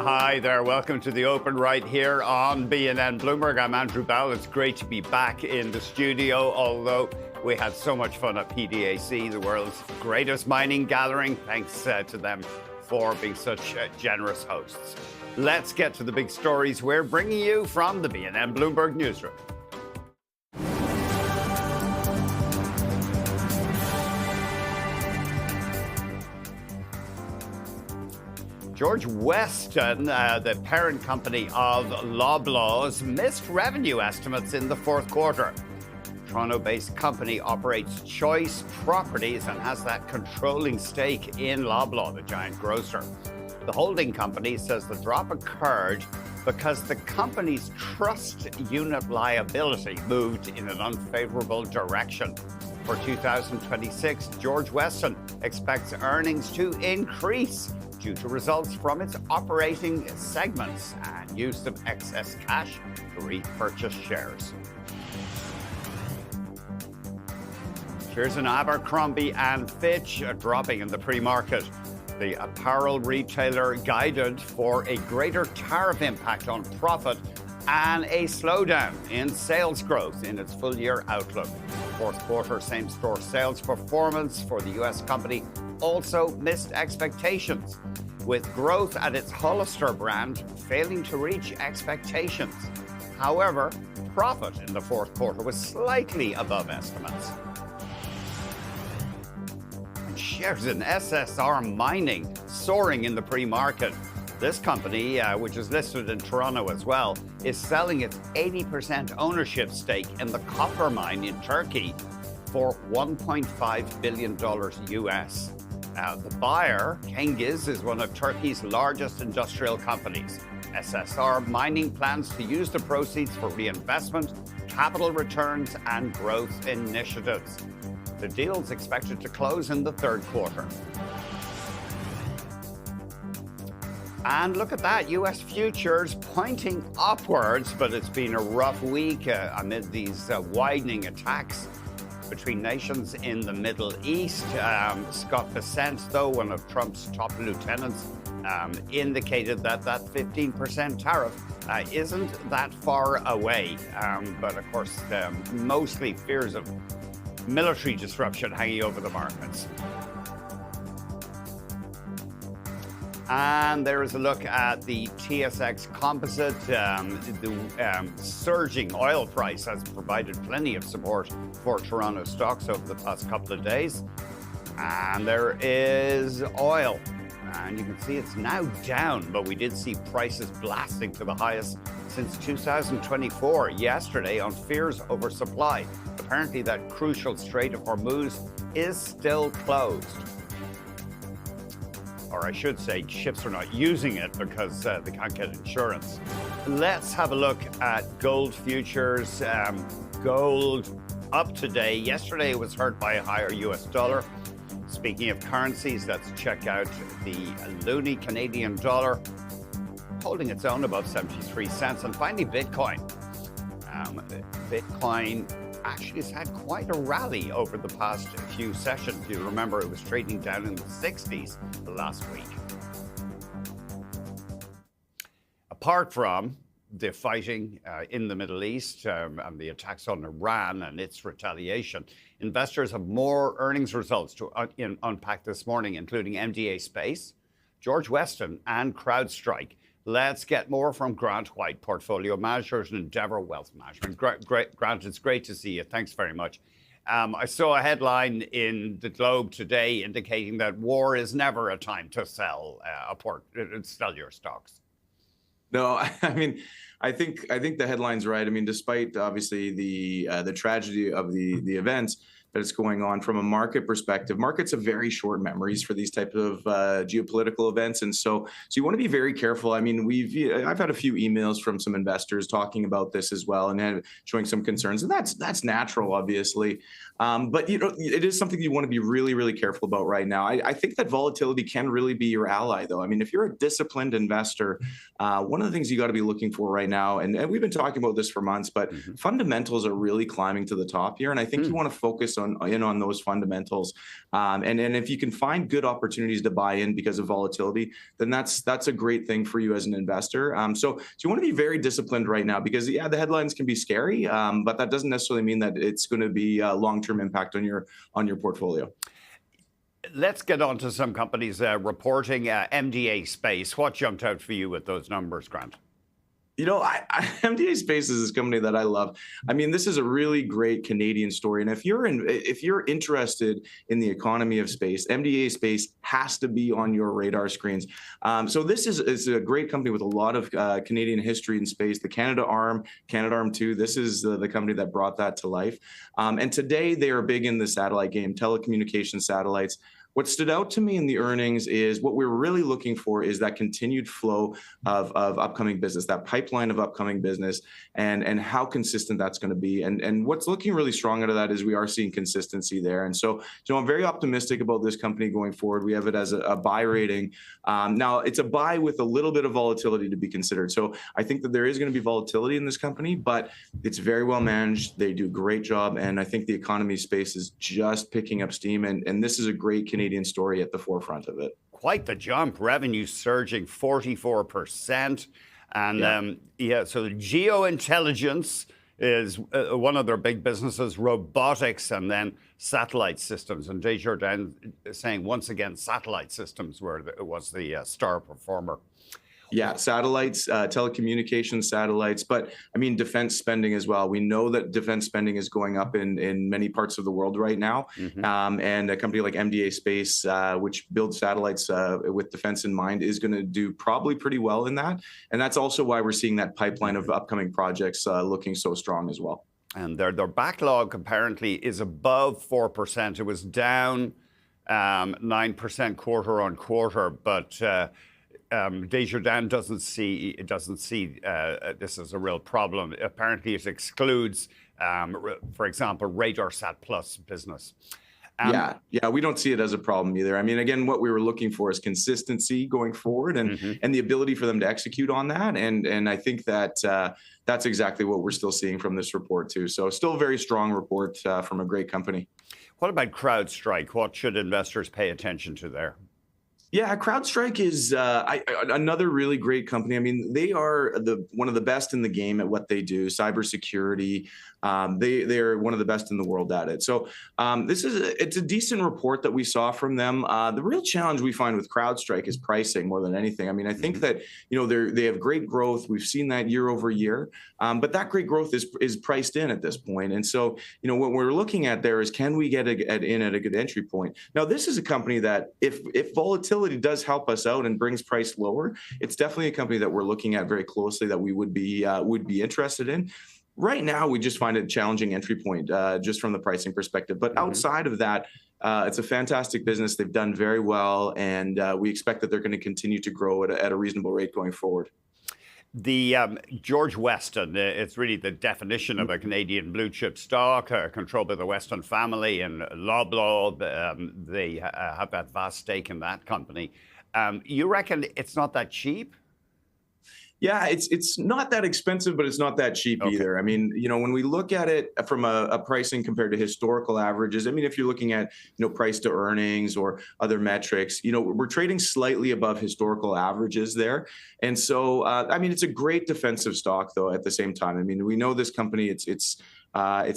Hi there. Welcome to the Open right here on BNN Bloomberg. I'm Andrew Bell. It's great to be back in the studio, although we had so much fun at PDAC, the world's greatest mining gathering. Thanks to them for being such generous hosts. Let's get to the big stories we're bringing you from the BNN Bloomberg newsroom. George Weston, the parent company of Loblaws, missed revenue estimates in the fourth quarter. Toronto-based company operates Choice Properties and has that controlling stake in Loblaw, the giant grocer. The holding company says the drop occurred because the company's trust unit liability moved in an unfavorable direction. For 2026, George Weston expects earnings to increase due to results from its operating segments and use of excess cash to repurchase shares. Shares in Abercrombie and Fitch are dropping in the pre-market. The apparel retailer guided for a greater tariff impact on profit and a slowdown in sales growth in its full-year outlook. Fourth quarter same-store sales performance for the U.S. company also missed expectations, with growth at its Hollister brand failing to reach expectations. However, profit in the fourth quarter was slightly above estimates. And shares in SSR Mining soaring in the pre-market. This company, which is listed in Toronto as well, is selling its 80% ownership stake in the copper mine in Turkey for $1.5 billion US. The buyer, Cengiz, is one of Turkey's largest industrial companies. SSR Mining plans to use the proceeds for reinvestment, capital returns, and growth initiatives. The deal is expected to close in the third quarter. And look at that, U.S. futures pointing upwards, but it's been a rough week amid these widening attacks between nations in the Middle East. Scott Bessent, though, one of Trump's top lieutenants, indicated that 15% tariff isn't that far away. But of course, mostly fears of military disruption hanging over the markets. And there is a look at the TSX Composite. The surging oil price has provided plenty of support for Toronto stocks over the past couple of days. And there is oil. And you can see it's now down, but we did see prices blasting to the highest since 2024 yesterday on fears over supply. Apparently, that crucial Strait of Hormuz is still closed. Or I should say, ships are not using it because they can't get insurance. Let's have a look at gold futures. Gold up today. Yesterday it was hurt by a higher US dollar. Speaking of currencies, let's check out the loonie Canadian dollar, holding its own above 73 cents. And finally, Bitcoin. Bitcoin actually has had quite a rally over the past few sessions. You remember it was trading down in the 60s last week. Apart from the fighting in the Middle East and the attacks on Iran and its retaliation, investors have more earnings results to unpack this morning, including MDA Space, George Weston, and CrowdStrike. Let's get more from Grant White, portfolio manager at Endeavour Wealth Management. Grant, it's great to see you. Thanks very much. I saw a headline in the Globe today indicating that war is never a time to sell sell your stocks. No, I mean, I think the headline's right. I mean, despite obviously the tragedy of the events that is going on from a market perspective, markets have very short memories for these type of geopolitical events, and so you want to be very careful. I mean, I've had a few emails from some investors talking about this as well and showing some concerns, and that's natural, obviously. But it is something you want to be really, really careful about right now. I think that volatility can really be your ally, though. I mean, if you're a disciplined investor, one of the things you got to be looking for right now, and we've been talking about this for months, but fundamentals are really climbing to the top here, and I think you want to focus in on those fundamentals. And if you can find good opportunities to buy in because of volatility, then that's a great thing for you as an investor. So you want to be very disciplined right now because the headlines can be scary, but that doesn't necessarily mean that it's going to be a long-term impact on your portfolio. Let's get on to some companies reporting MDA Space. What jumped out for you with those numbers, Grant? MDA Space is this company that I love. I mean, this is a really great Canadian story. And if you're interested in the economy of space, MDA Space has to be on your radar screens. So this is a great company with a lot of Canadian history in space. The Canadarm2, this is the company that brought that to life. And today they are big in the satellite game, telecommunication satellites. What stood out to me in the earnings is what we're really looking for is that continued flow of upcoming business, that pipeline of upcoming business, and how consistent that's going to be. And what's looking really strong out of that is we are seeing consistency there. And so I'm very optimistic about this company going forward. We have it as a buy rating. Now, it's a buy with a little bit of volatility to be considered. So I think that there is going to be volatility in this company, but it's very well managed. They do a great job. And I think the economy space is just picking up steam. And this is a great Canadian story at the forefront of it. Quite the jump. Revenue surging 44%. And so the geointelligence is one of their big businesses, robotics, and then satellite systems. And Desjardins saying once again, satellite systems was the star performer. Yeah, satellites, telecommunications satellites, but I mean, defense spending as well. We know that defense spending is going up in many parts of the world right now. And a company like MDA Space, which builds satellites with defense in mind, is going to do probably pretty well in that. And that's also why we're seeing that pipeline of upcoming projects looking so strong as well. And their backlog apparently is above 4%. It was down 9% quarter on quarter, but Desjardins doesn't see this as a real problem. Apparently, it excludes, for example, RadarSat Plus business. Yeah, we don't see it as a problem either. I mean, again, what we were looking for is consistency going forward and the ability for them to execute on that. And I think that that's exactly what we're still seeing from this report too. So still a very strong report from a great company. What about CrowdStrike? What should investors pay attention to there? Yeah, CrowdStrike is another really great company. I mean, they are one of the best in the game at what they do, cybersecurity. They are one of the best in the world at it. So it's a decent report that we saw from them. The real challenge we find with CrowdStrike is pricing more than anything. I mean, I think that they have great growth. We've seen that year over year, but that great growth is priced in at this point. And so what we're looking at there is, can we get in at a good entry point? Now, this is a company that if volatility does help us out and brings price lower, it's definitely a company that we're looking at very closely that we would be interested in. Right now, we just find it a challenging entry point just from the pricing perspective. But outside of that, it's a fantastic business. They've done very well, and we expect that they're going to continue to grow at a reasonable rate going forward. The George Weston, it's really the definition of a Canadian blue chip stock, controlled by the Weston family and Loblaw. They have that vast stake in that company. You reckon it's not that cheap? Yeah, it's not that expensive, but it's not that cheap either. I mean, when we look at it from a pricing compared to historical averages, I mean, if you're looking at, price to earnings or other metrics, we're trading slightly above historical averages there. And so, I mean, it's a great defensive stock, though, at the same time. I mean, we know this company, it's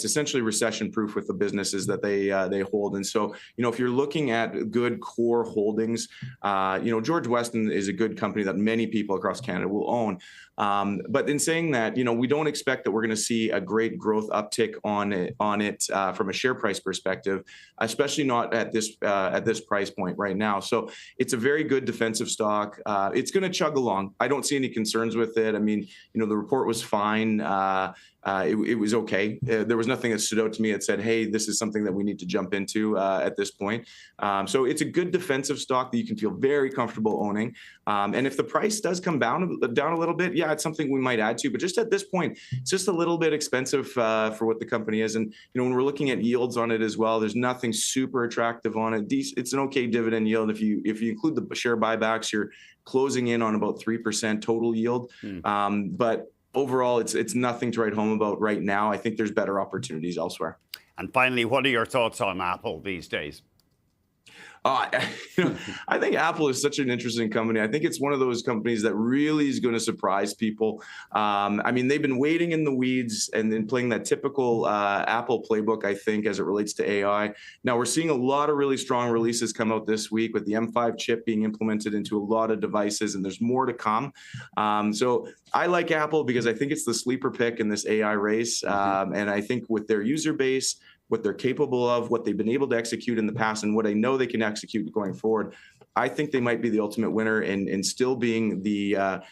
essentially recession-proof with the businesses that they hold. And so, if you're looking at good core holdings, George Weston is a good company that many people across Canada will own. But in saying that, we don't expect that we're going to see a great growth uptick on it from a share price perspective, especially not at this price point right now. So it's a very good defensive stock. It's going to chug along. I don't see any concerns with it. I mean, the report was fine. It was okay. There was nothing that stood out to me that said, hey, this is something that we need to jump into at this point. So it's a good defensive stock that you can feel very comfortable owning. And if the price does come down a little bit, yeah, it's something we might add to. But just at this point, it's just a little bit expensive for what the company is. And when we're looking at yields on it as well, there's nothing super attractive on it. It's an okay dividend yield. If you include the share buybacks, you're closing in on about 3% total yield. But overall, it's nothing to write home about right now. I think there's better opportunities elsewhere. And finally, what are your thoughts on Apple these days? I think Apple is such an interesting company. I think it's one of those companies that really is going to surprise people. I mean, they've been waiting in the weeds and then playing that typical Apple playbook, I think, as it relates to AI. Now, we're seeing a lot of really strong releases come out this week with the M5 chip being implemented into a lot of devices, and there's more to come. So I like Apple because I think it's the sleeper pick in this AI race. And I think with their user base, what they're capable of, what they've been able to execute in the past, and what I know they can execute going forward, I think they might be the ultimate winner in still being the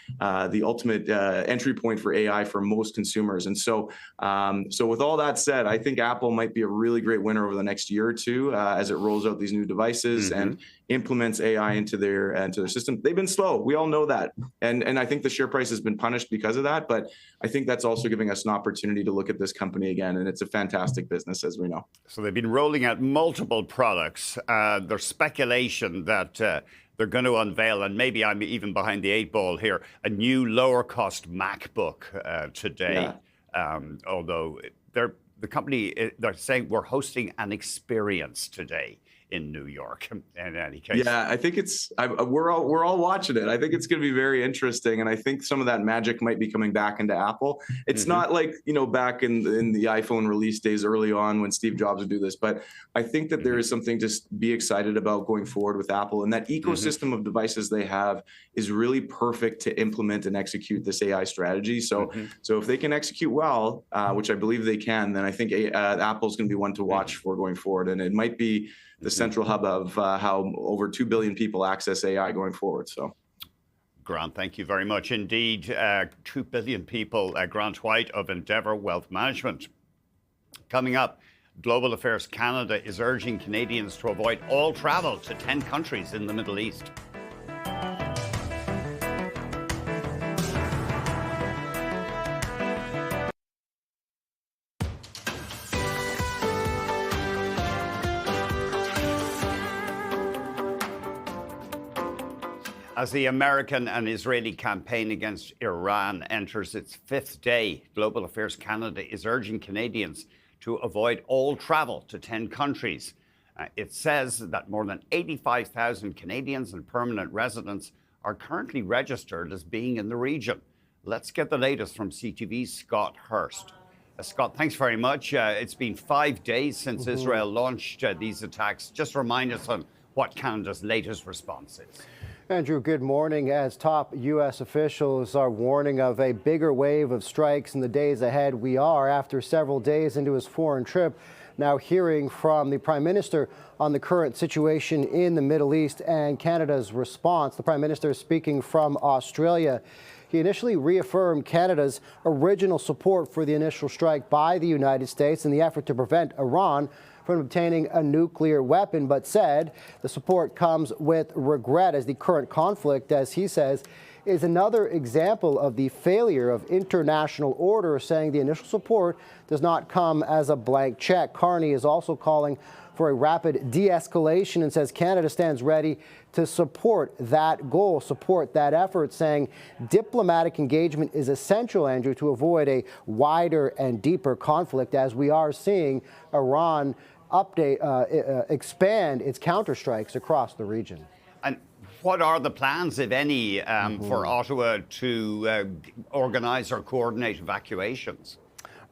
ultimate entry point for AI for most consumers. And so with all that said, I think Apple might be a really great winner over the next year or two as it rolls out these new devices and implements AI into their system. They've been slow. We all know that. And I think the share price has been punished because of that. But I think that's also giving us an opportunity to look at this company again. And it's a fantastic business, as we know. So they've been rolling out multiple products. There's speculation that they're going to unveil, and maybe I'm even behind the eight ball here, a new lower cost MacBook today. Yeah. Although the company, they're saying we're hosting an experience today in New York. In any case, yeah, I think we're all watching it. I think it's going to be very interesting, and I think some of that magic might be coming back into Apple. It's not like back in the iPhone release days early on when Steve Jobs would do this, but I think that there is something to be excited about going forward with Apple, and that ecosystem of devices they have is really perfect to implement and execute this AI strategy. So if they can execute well, which I believe they can, then I think Apple's going to be one to watch for going forward, and it might be the central hub of how over 2 billion people access AI going forward. So, Grant, thank you very much indeed. 2 billion people. Grant White of Endeavour Wealth Management. Coming up, Global Affairs Canada is urging Canadians to avoid all travel to 10 countries in the Middle East. As the American and Israeli campaign against Iran enters its 5th day, Global Affairs Canada is urging Canadians to avoid all travel to 10 countries. It says that more than 85,000 Canadians and permanent residents are currently registered as being in the region. Let's get the latest from CTV's Scott Hurst. Scott, thanks very much. It's been 5 days since Israel launched these attacks. Just remind us on what Canada's latest response is. Andrew, good morning. As top U.S. officials are warning of a bigger wave of strikes in the days ahead, we are, after several days into his foreign trip, now hearing from the Prime Minister on the current situation in the Middle East and Canada's response. The Prime Minister is speaking from Australia. He initially reaffirmed Canada's original support for the initial strike by the United States in the effort to prevent Iran from obtaining a nuclear weapon, but said the support comes with regret as the current conflict, as he says, is another example of the failure of international order, saying the initial support does not come as a blank check. Carney is also calling for a rapid de-escalation and says Canada stands ready to support that goal, support that effort, saying diplomatic engagement is essential, Andrew, to avoid a wider and deeper conflict, as we are seeing Iran expand its counterstrikes across the region. And what are the plans, if any, for Ottawa to organize or coordinate evacuations?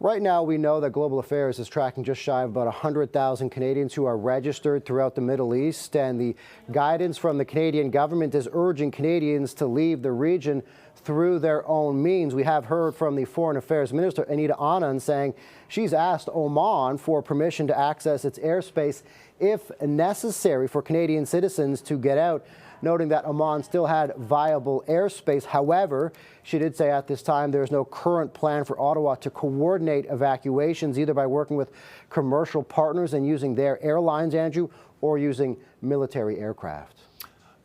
Right now, we know that Global Affairs is tracking just shy of about 100,000 Canadians who are registered throughout the Middle East, and the guidance from the Canadian government is urging Canadians to leave the region through their own means. We have heard from the Foreign Affairs Minister, Anita Anand, saying she's asked Oman for permission to access its airspace if necessary for Canadian citizens to get out, noting that Oman still had viable airspace. However, she did say at this time there is no current plan for Ottawa to coordinate evacuations, either by working with commercial partners and using their airlines, Andrew, or using military aircraft.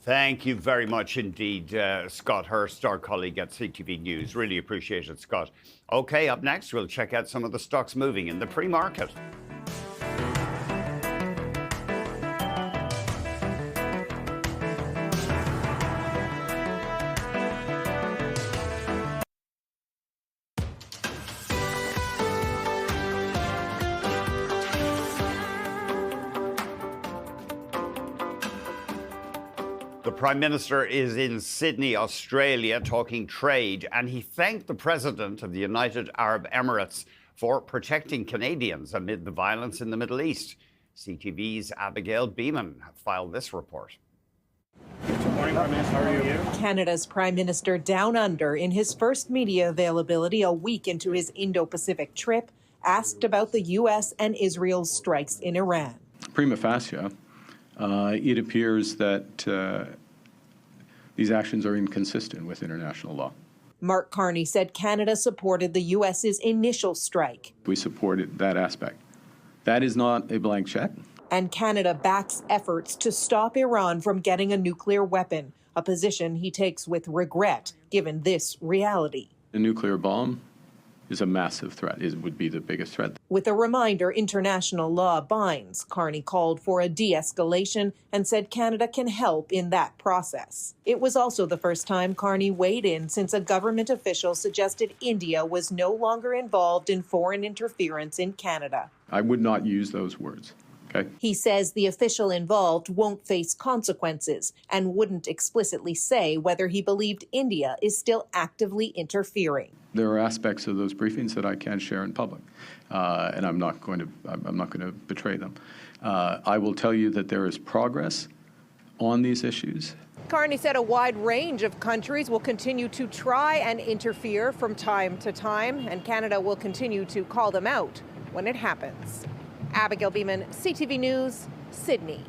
Thank you very much indeed, Scott Hurst, our colleague at CTV News. Really appreciate it, Scott. Okay, up next, we'll check out some of the stocks moving in the pre-market. The Prime Minister is in Sydney, Australia, talking trade, and he thanked the President of the United Arab Emirates for protecting Canadians amid the violence in the Middle East. CTV's Abigail Beeman filed this report. Good morning, Prime Minister. How are you? Canada's Prime Minister down under in his first media availability a week into his Indo-Pacific trip, asked about the U.S. and Israel's strikes in Iran. Prima facie, it appears that these actions are inconsistent with international law. Mark Carney said Canada supported the U.S.'s initial strike. We supported that aspect. That is not a blank check. And Canada backs efforts to stop Iran from getting a nuclear weapon, a position he takes with regret, given this reality. A nuclear bomb is a massive threat. It would be the biggest threat. With a reminder international law binds, Carney called for a de-escalation and said Canada can help in that process. It was also the first time Carney weighed in since a government official suggested India was no longer involved in foreign interference in Canada. I would not use those words. Okay. He says the official involved won't face consequences and wouldn't explicitly say whether he believed India is still actively interfering. There are aspects of those briefings that I can't share in public, and I'm not going to betray them. I will tell you that there is progress on these issues. Carney said a wide range of countries will continue to try and interfere from time to time, and Canada will continue to call them out when it happens. Abigail Beeman, CTV News, Sydney.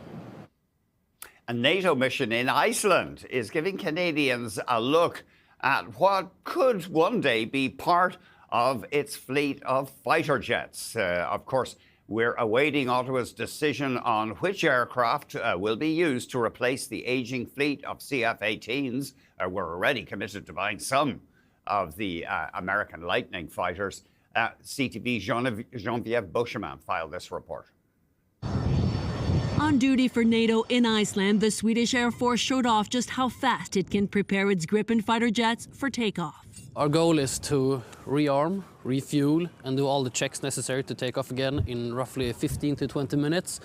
A NATO mission in Iceland is giving Canadians a look at what could one day be part of its fleet of fighter jets. Of course, we're awaiting Ottawa's decision on which aircraft will be used to replace the aging fleet of CF-18s. We're already committed to buying some of the American Lightning fighters. CTV Geneviève Beauchemin filed this report. On duty for NATO in Iceland, the Swedish Air Force showed off just how fast it can prepare its Gripen fighter jets for takeoff. Our goal is to rearm, refuel, and do all the checks necessary to take off again in roughly 15 to 20 minutes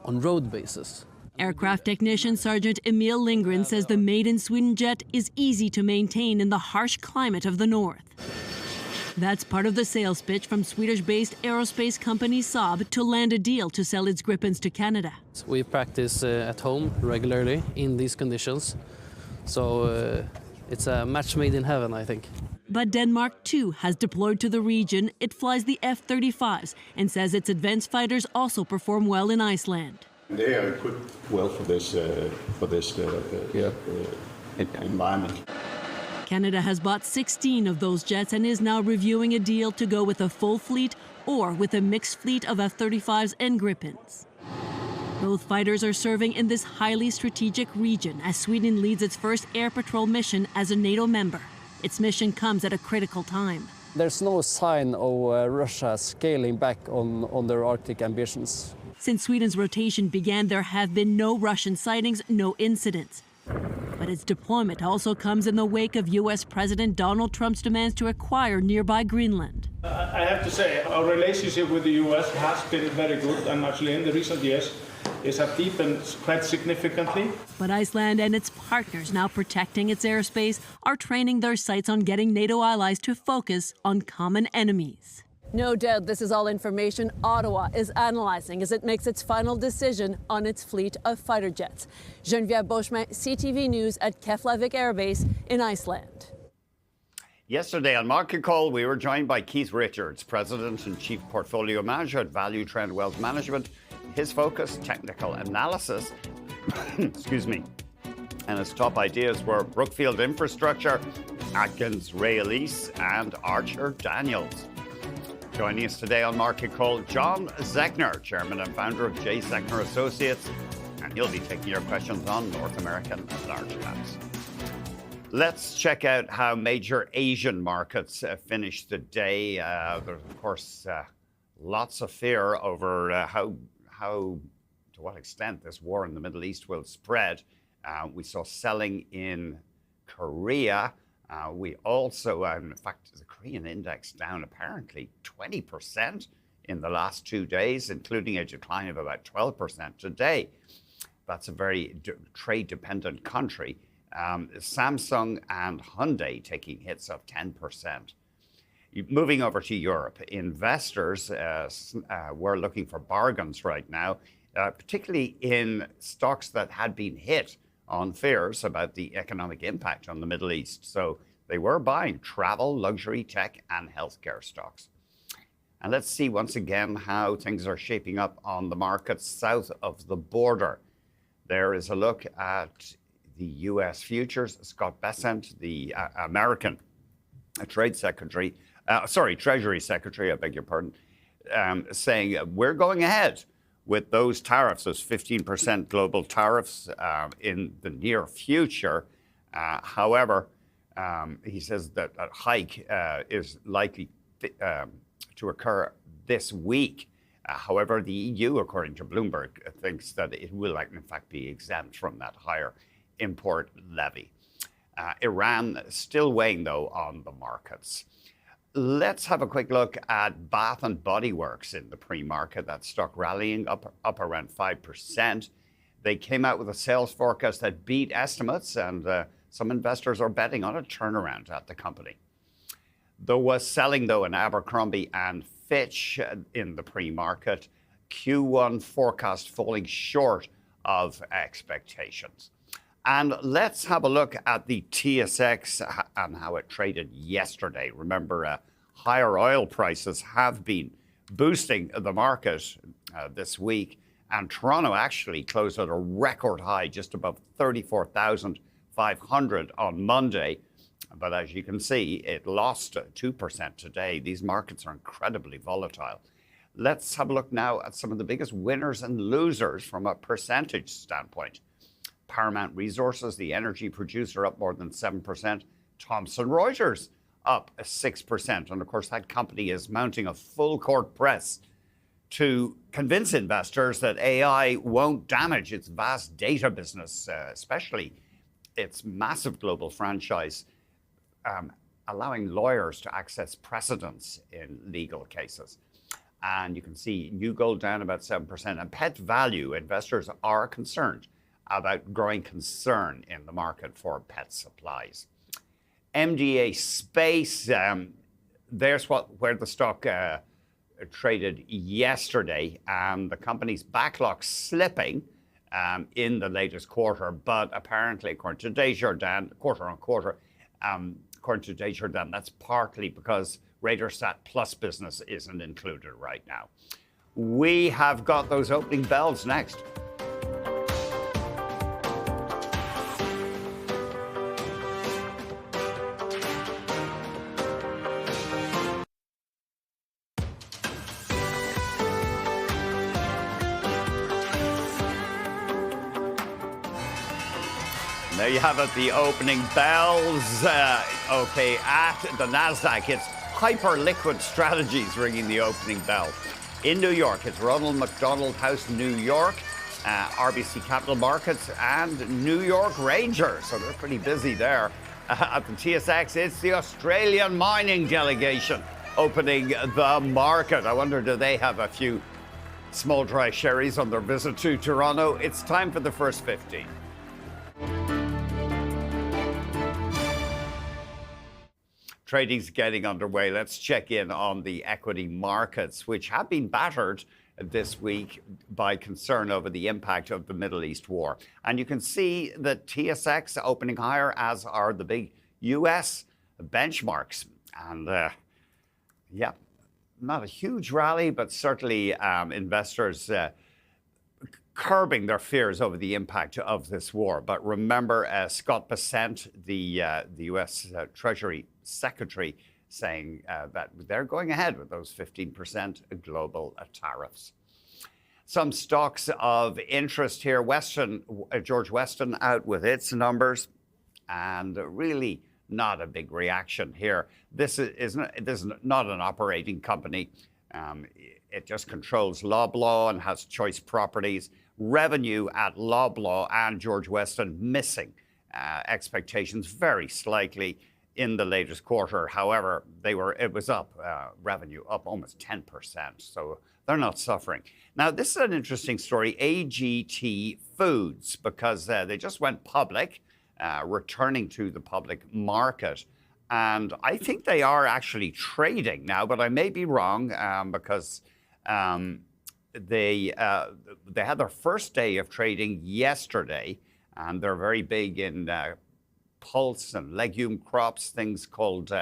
on road basis. Aircraft technician Sergeant Emil Lindgren says the made-in-Sweden jet is easy to maintain in the harsh climate of the north. That's part of the sales pitch from Swedish-based aerospace company Saab to land a deal to sell its Gripens to Canada. We practice at home regularly in these conditions, so it's a match made in heaven, I think. But Denmark, too, has deployed to the region. It flies the F-35s and says its advanced fighters also perform well in Iceland. They are equipped well for this environment. Canada has bought 16 of those jets and is now reviewing a deal to go with a full fleet or with a mixed fleet of F-35s and Gripens. Both fighters are serving in this highly strategic region as Sweden leads its first air patrol mission as a NATO member. Its mission comes at a critical time. There's no sign of Russia scaling back on their Arctic ambitions. Since Sweden's rotation began, there have been no Russian sightings, no incidents. But its deployment also comes in the wake of U.S. President Donald Trump's demands to acquire nearby Greenland. I have to say, our relationship with the U.S. has been very good, and actually in the recent years, it has deepened quite significantly. But Iceland and its partners now protecting its airspace are training their sights on getting NATO allies to focus on common enemies. No doubt this is all information Ottawa is analyzing as it makes its final decision on its fleet of fighter jets. Geneviève Beauchemin, CTV News at Keflavik Air Base in Iceland. Yesterday on Market Call, we were joined by Keith Richards, President and Chief Portfolio Manager at Value Trend Wealth Management. His focus, technical analysis, excuse me, and his top ideas were Brookfield Infrastructure, Atkins Ray-Elise, and Archer Daniels. Joining us today on Market Call, John Zechner, Chairman and Founder of J. Zechner Associates, and he'll be taking your questions on North American large caps. Let's check out how major Asian markets finished the day. There's, of course, lots of fear over how, to what extent this war in the Middle East will spread. We saw selling in Korea. We also, in fact, the Korean index down apparently 20% in the last 2 days, including a decline of about 12% today. that's a very trade-dependent country. Samsung and Hyundai taking hits of 10%. Moving over to Europe, investors were looking for bargains right now, particularly in stocks that had been hit on fears about the economic impact on the Middle East. So they were buying travel, luxury, tech, and healthcare stocks. And let's see once again how things are shaping up on the markets south of the border. There is a look at the U.S. futures. Scott Bessent, the American Treasury Secretary, I beg your pardon, saying we're going ahead with those tariffs, those 15% global tariffs in the near future. However, he says that a hike is likely to occur this week. However, the EU, according to Bloomberg, thinks that it will, in fact, be exempt from that higher import levy. Iran still weighing, though, on the markets. Let's have a quick look at Bath and Body Works in the pre-market. That stock rallying up around 5%. They came out with a sales forecast that beat estimates, and some investors are betting on a turnaround at the company. There was selling, though, in Abercrombie and Fitch in the pre-market. Q1 forecast falling short of expectations. And let's have a look at the TSX and how it traded yesterday. Remember, higher oil prices have been boosting the market this week. And Toronto actually closed at a record high, just above 34,500 on Monday. But as you can see, it lost 2% today. These markets are incredibly volatile. Let's have a look now at some of the biggest winners and losers from a percentage standpoint. Paramount Resources, the energy producer, up more than 7%. Thomson Reuters up 6%. And of course, that company is mounting a full court press to convince investors that AI won't damage its vast data business, especially its massive global franchise, allowing lawyers to access precedents in legal cases. And you can see New Gold down about 7%. And Pet Value, investors are concerned about growing concern in the market for pet supplies. MDA Space, there's where the stock traded yesterday, and the company's backlog slipping in the latest quarter, but apparently, according to Desjardins, quarter on quarter, according to Desjardins, that's partly because RadarSat Plus business isn't included right now. We have got those opening bells next. There you have it, the opening bells. Okay, at the NASDAQ, it's Hyperliquid Strategies ringing the opening bell. In New York, it's Ronald McDonald House, New York, RBC Capital Markets, and New York Rangers. So they're pretty busy there. At the TSX, it's the Australian mining delegation opening the market. I wonder, do they have a few small dry sherries on their visit to Toronto? It's time for the first 15. Trading's getting underway. Let's check in on the equity markets, which have been battered this week by concern over the impact of the Middle East war. And you can see the TSX opening higher, as are the big US benchmarks. And yeah, not a huge rally, but certainly investors curbing their fears over the impact of this war. But remember, Scott Bessent, the US Treasury Secretary, saying that they're going ahead with those 15% global tariffs. Some stocks of interest here. George Weston out with its numbers, and really not a big reaction here. This is not an operating company. It just controls Loblaw and has choice properties. Revenue at Loblaw and George Weston missing expectations very slightly. in the latest quarter. However, it was up, revenue up almost 10%. So they're not suffering. Now, this is an interesting story, AGT Foods, because they just went public, returning to the public market. And I think they are actually trading now, but I may be wrong because they had their first day of trading yesterday, and they're very big in pulse and legume crops, things called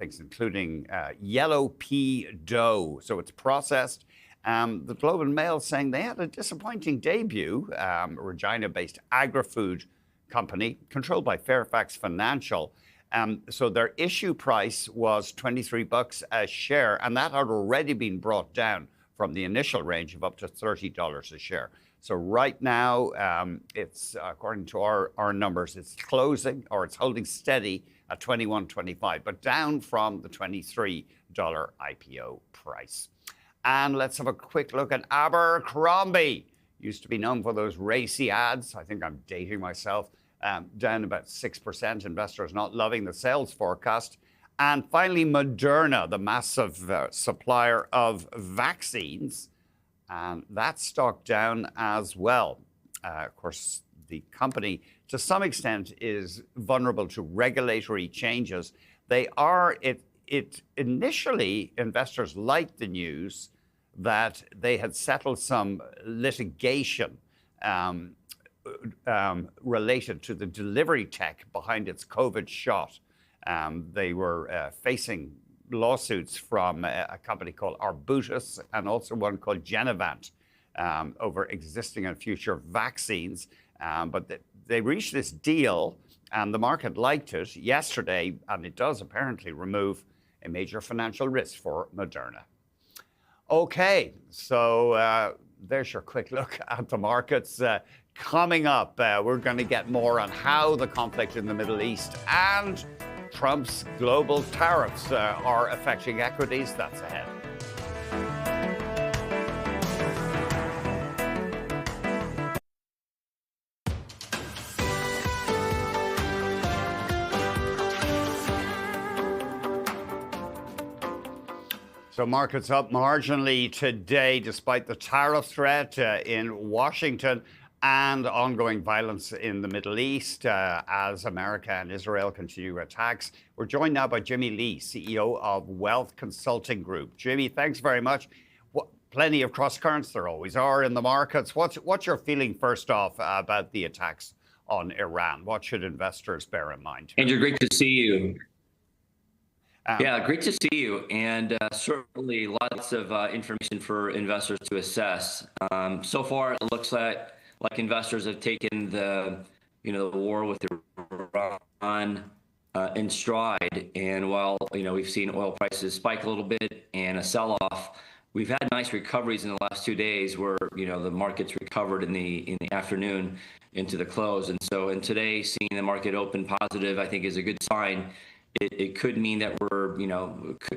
including yellow pea dough. So it's processed. The Globe and Mail saying they had a disappointing debut. Regina-based agri-food company controlled by Fairfax Financial. So their issue price was $23 a share, and that had already been brought down from the initial range of up to $30 a share. So right now, it's according to our numbers, it's closing or it's holding steady at $21.25, but down from the $23 IPO price. And let's have a quick look at Abercrombie. Used to be known for those racy ads. I think I'm dating myself. Down about 6%. Investors not loving the sales forecast. And finally, Moderna, the massive supplier of vaccines. And that stock down as well. Of course, the company, to some extent, is vulnerable to regulatory changes. Initially, investors liked the news that they had settled some litigation related to the delivery tech behind its COVID shot. They were facing lawsuits from a company called Arbutus and also one called Genevant over existing and future vaccines. But they reached this deal and the market liked it yesterday, and it does apparently remove a major financial risk for Moderna. Okay, so there's your quick look at the markets. Coming up, we're going to get more on how the conflict in the Middle East and Trump's global tariffs are affecting equities. That's ahead. So markets up marginally today despite the tariff threat in Washington and ongoing violence in the Middle East as America and Israel continue attacks. We're joined now by Jimmy Lee, CEO of Wealth Consulting Group. Jimmy, thanks very much. Plenty of cross currents, there always are in the markets. What's your feeling first off about the attacks on Iran? What should investors bear in mind? Andrew, great to see you. Yeah, great to see you, and certainly lots of information for investors to assess. So far, it looks like investors have taken the war with Iran in stride. And while we've seen oil prices spike a little bit and a sell-off, we've had nice recoveries in the last 2 days where the market's recovered in the afternoon into the close. And today, seeing the market open positive, I think is a good sign. It could mean that we're,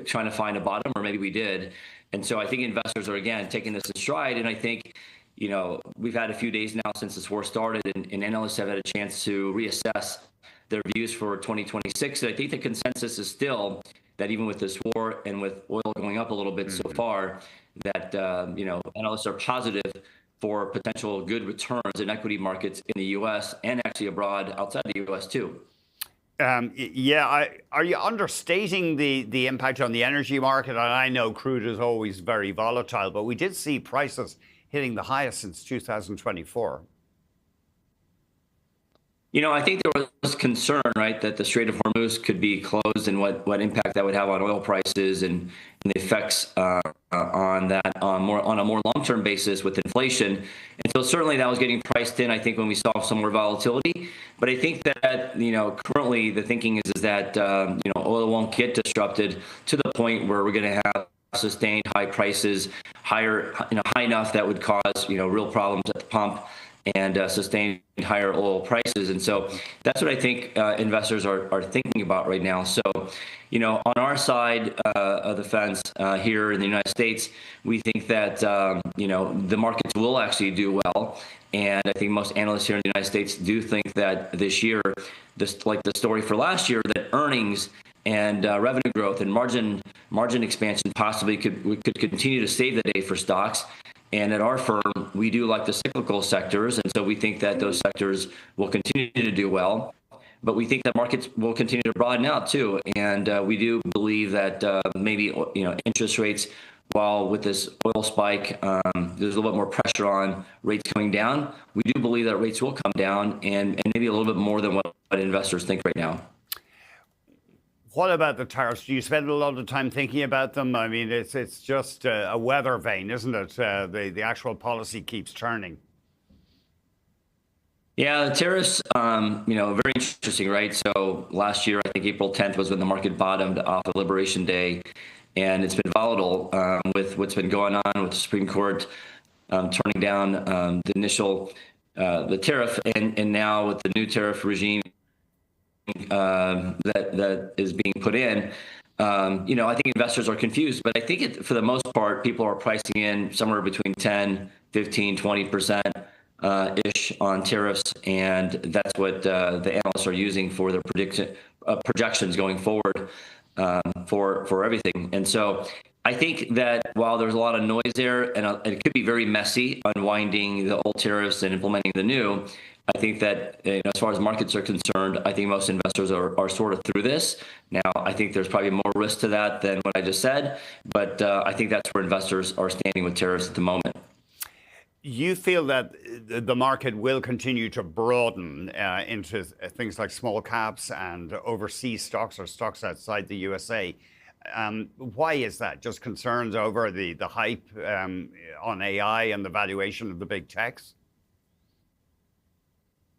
trying to find a bottom, or maybe we did. And so I think investors are, again, taking this in stride. And I think, we've had a few days now since this war started, and analysts have had a chance to reassess their views for 2026. And I think the consensus is still that even with this war and with oil going up a little bit so far, that, analysts are positive for potential good returns in equity markets in the U.S. and actually abroad outside the U.S. too. Are you understating the impact on the energy market? And I know crude is always very volatile, but we did see prices hitting the highest since 2024. I think there was concern, right, that the Strait of Hormuz could be closed and what impact that would have on oil prices and the effects on that on a more long-term basis with inflation. And so certainly that was getting priced in, I think, when we saw some more volatility. But I think that, currently the thinking is that, oil won't get disrupted to the point where we're going to have sustained high prices, high enough that would cause, real problems at the pump. and sustained higher oil prices. And so that's what I think investors are thinking about right now. So, on our side of the fence here in the United States, we think that, the markets will actually do well. And I think most analysts here in the United States do think that this year, just like the story for last year, that earnings and revenue growth and margin expansion possibly could continue to save the day for stocks. And at our firm, we do like the cyclical sectors, and so we think that those sectors will continue to do well. But we think that markets will continue to broaden out too, and we do believe that maybe interest rates, while with this oil spike, there's a little bit more pressure on rates coming down. We do believe that rates will come down, and maybe a little bit more than what investors think right now. What about the tariffs? Do you spend a lot of time thinking about them? I mean, it's just a weather vane, isn't it? The actual policy keeps turning. Yeah, the tariffs, very interesting, right? So last year, I think April 10th was when the market bottomed off of Liberation Day, and it's been volatile with what's been going on with the Supreme Court turning down the initial the tariff, and now with the new tariff regime that is being put in, I think investors are confused, but I think for the most part, people are pricing in somewhere between 10, 15, 20% ish on tariffs, and that's what the analysts are using for their projections going forward for everything. And so I think that while there's a lot of noise there, and it could be very messy unwinding the old tariffs and implementing the new, I think that as far as markets are concerned, I think most investors are sort of through this. Now, I think there's probably more risk to that than what I just said, but I think that's where investors are standing with tariffs at the moment. You feel that the market will continue to broaden into things like small caps and overseas stocks or stocks outside the USA. Why is that? Just concerns over the hype on AI and the valuation of the big techs?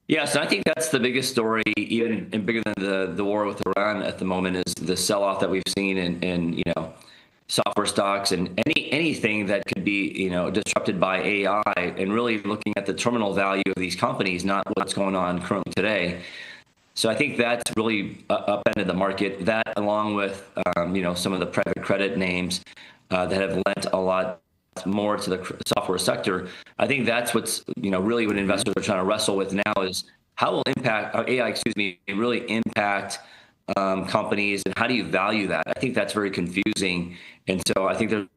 Yes, I think that's the biggest story, even bigger than the war with Iran at the moment, is the sell-off that we've seen in software stocks and anything that could be disrupted by AI, and really looking at the terminal value of these companies, not what's going on currently today. So I think that's really upended the market. That, along with some of the private credit names that have lent a lot more to the software sector, I think that's what's really what investors are trying to wrestle with now, is how will AI really impact companies, and how do you value that? I think that's very confusing, and so I think there's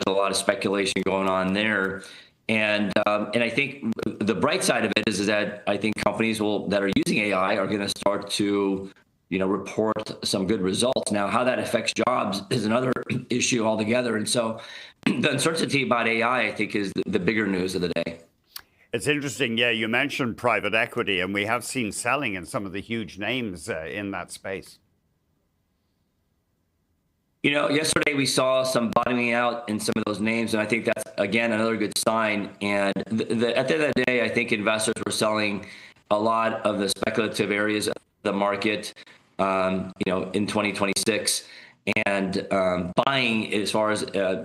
a lot of speculation going on there. And I think the bright side of it is that I think companies that are using AI are going to start to report some good results. Now, how that affects jobs is another issue altogether. And so the uncertainty about AI, I think, is the bigger news of the day. It's interesting. Yeah, you mentioned private equity, and we have seen selling in some of the huge names in that space. Yesterday we saw some bottoming out in some of those names, and I think that's, again, another good sign. And at the end of the day, I think investors were selling a lot of the speculative areas of the market, in 2026, and buying as far as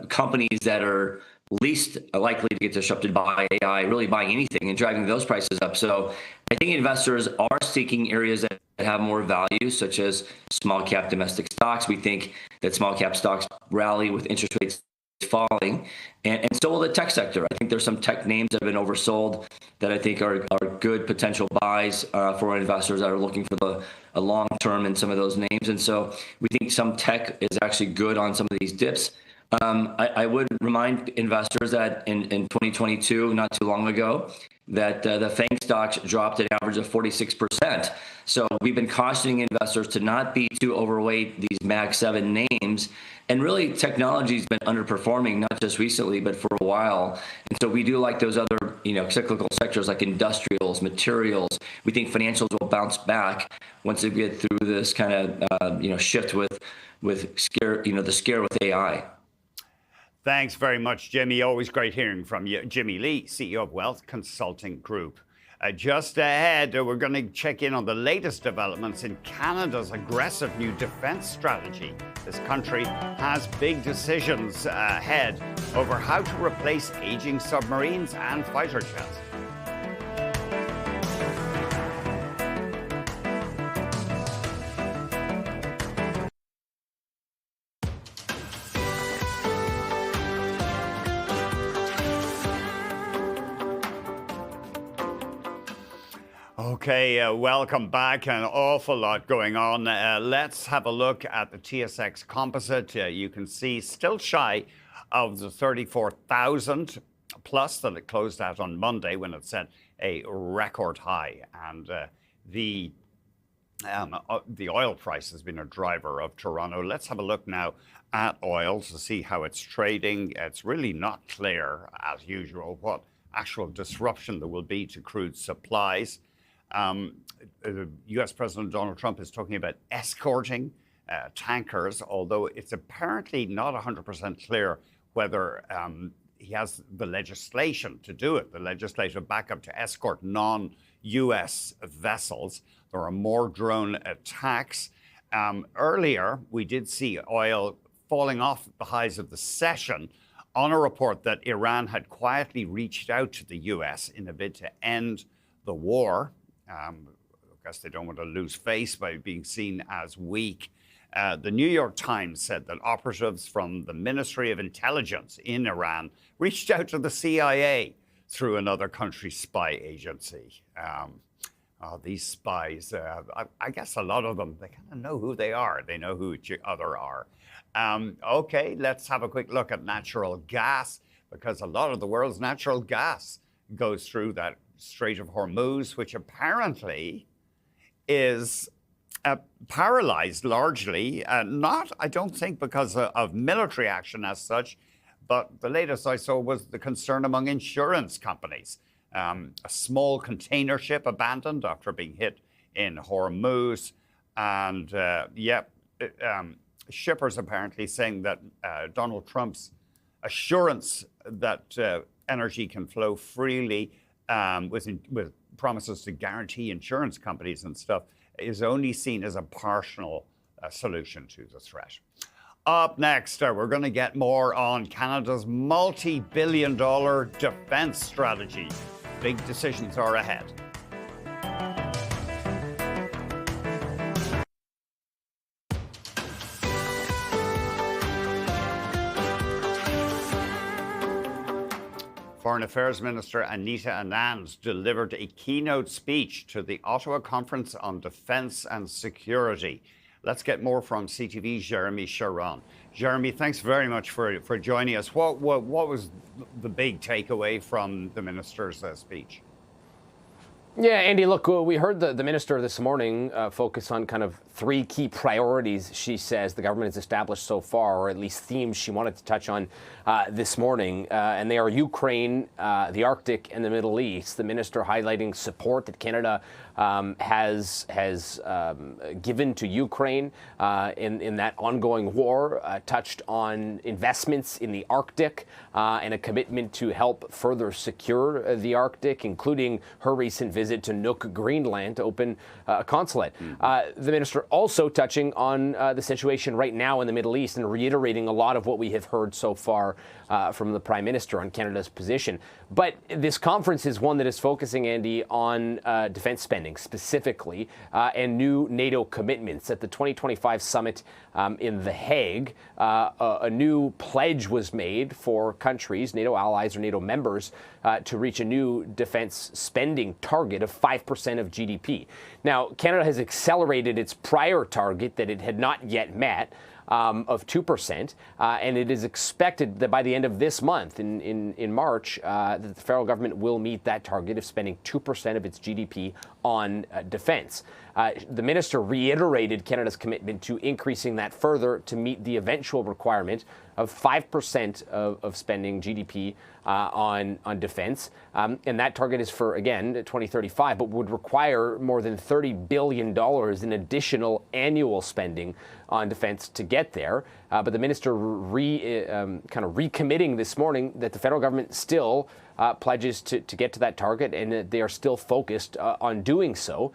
companies that are least likely to get disrupted by AI, really buying anything and driving those prices up. So I think investors are seeking areas that have more value, such as small cap domestic stocks. We think that small cap stocks rally with interest rates falling, and so will the tech sector. I think there's some tech names that have been oversold that I think are good potential buys for investors that are looking for a long term in some of those names. And so we think some tech is actually good on some of these dips. I would remind investors that in 2022, not too long ago, that the FANG stocks dropped an average of 46%. So we've been cautioning investors to not be too overweight these Mag 7 names. And really, technology's been underperforming, not just recently, but for a while. And so we do like those other, cyclical sectors like industrials, materials. We think financials will bounce back once they get through this kind of, shift with scare, the scare with AI. Thanks very much, Jimmy. Always great hearing from you. Jimmy Lee, CEO of Wealth Consulting Group. Just ahead, we're going to check in on the latest developments in Canada's aggressive new defense strategy. This country has big decisions ahead over how to replace aging submarines and fighter jets. Okay, welcome back. An awful lot going on. Let's have a look at the TSX Composite. You can see still shy of the 34,000 plus that it closed at on Monday when it set a record high. And the oil price has been a driver of Toronto. Let's have a look now at oil to see how it's trading. It's really not clear, as usual, what actual disruption there will be to crude supplies. U.S. President Donald Trump is talking about escorting tankers, although it's apparently not 100% clear whether he has the legislation to do it, the legislative backup to escort non-U.S. vessels. There are more drone attacks. Earlier, we did see oil falling off the highs of the session on a report that Iran had quietly reached out to the U.S. in a bid to end the war. I guess they don't want to lose face by being seen as weak. The New York Times said that operatives from the Ministry of Intelligence in Iran reached out to the CIA through another country's spy agency. These spies, I guess a lot of them, they kind of know who they are. They know who each other are. Okay, let's have a quick look at natural gas, because a lot of the world's natural gas goes through that Strait of Hormuz, which apparently is paralyzed largely, not, I don't think, because of military action as such, but the latest I saw was the concern among insurance companies. A small container ship abandoned after being hit in Hormuz. And shippers apparently saying that Donald Trump's assurance that energy can flow freely with promises to guarantee insurance companies and stuff is only seen as a partial solution to the threat. Up next, we're going to get more on Canada's multi-billion-dollar defense strategy. Big decisions are ahead. Foreign Affairs Minister Anita Anand delivered a keynote speech to the Ottawa Conference on Defence and Security. Let's get more from CTV's Jeremy Sharon. Jeremy, thanks very much for joining us. What was the big takeaway from the minister's speech? Yeah, Andy, look, we heard the minister this morning focus on kind of three key priorities, she says, the government has established so far, or at least themes she wanted to touch on this morning. And they are Ukraine, the Arctic, and the Middle East. The minister highlighting support that Canada has given to Ukraine in that ongoing war, touched on investments in the Arctic and a commitment to help further secure the Arctic, including her recent visit to Nuuk, Greenland, to open a consulate. The minister also touching on the situation right now in the Middle East and reiterating a lot of what we have heard so far from the Prime Minister on Canada's position. But this conference is one that is focusing, Andy, on defense spending specifically and new NATO commitments. At the 2025 summit in The Hague, a new pledge was made for countries, NATO allies or NATO members, to reach a new defense spending target of 5% of GDP. Now, Canada has accelerated its prior target that it had not yet met of 2%, and it is expected that by the end of this month, in March, that the federal government will meet that target of spending 2% of its GDP on defense. The minister reiterated Canada's commitment to increasing that further to meet the eventual requirement of 5% of spending GDP on defense. And that target is for, again, 2035, but would require more than $30 billion in additional annual spending on defense to get there. But the minister kind of recommitting this morning that the federal government still pledges to get to that target, and that they are still focused on doing so.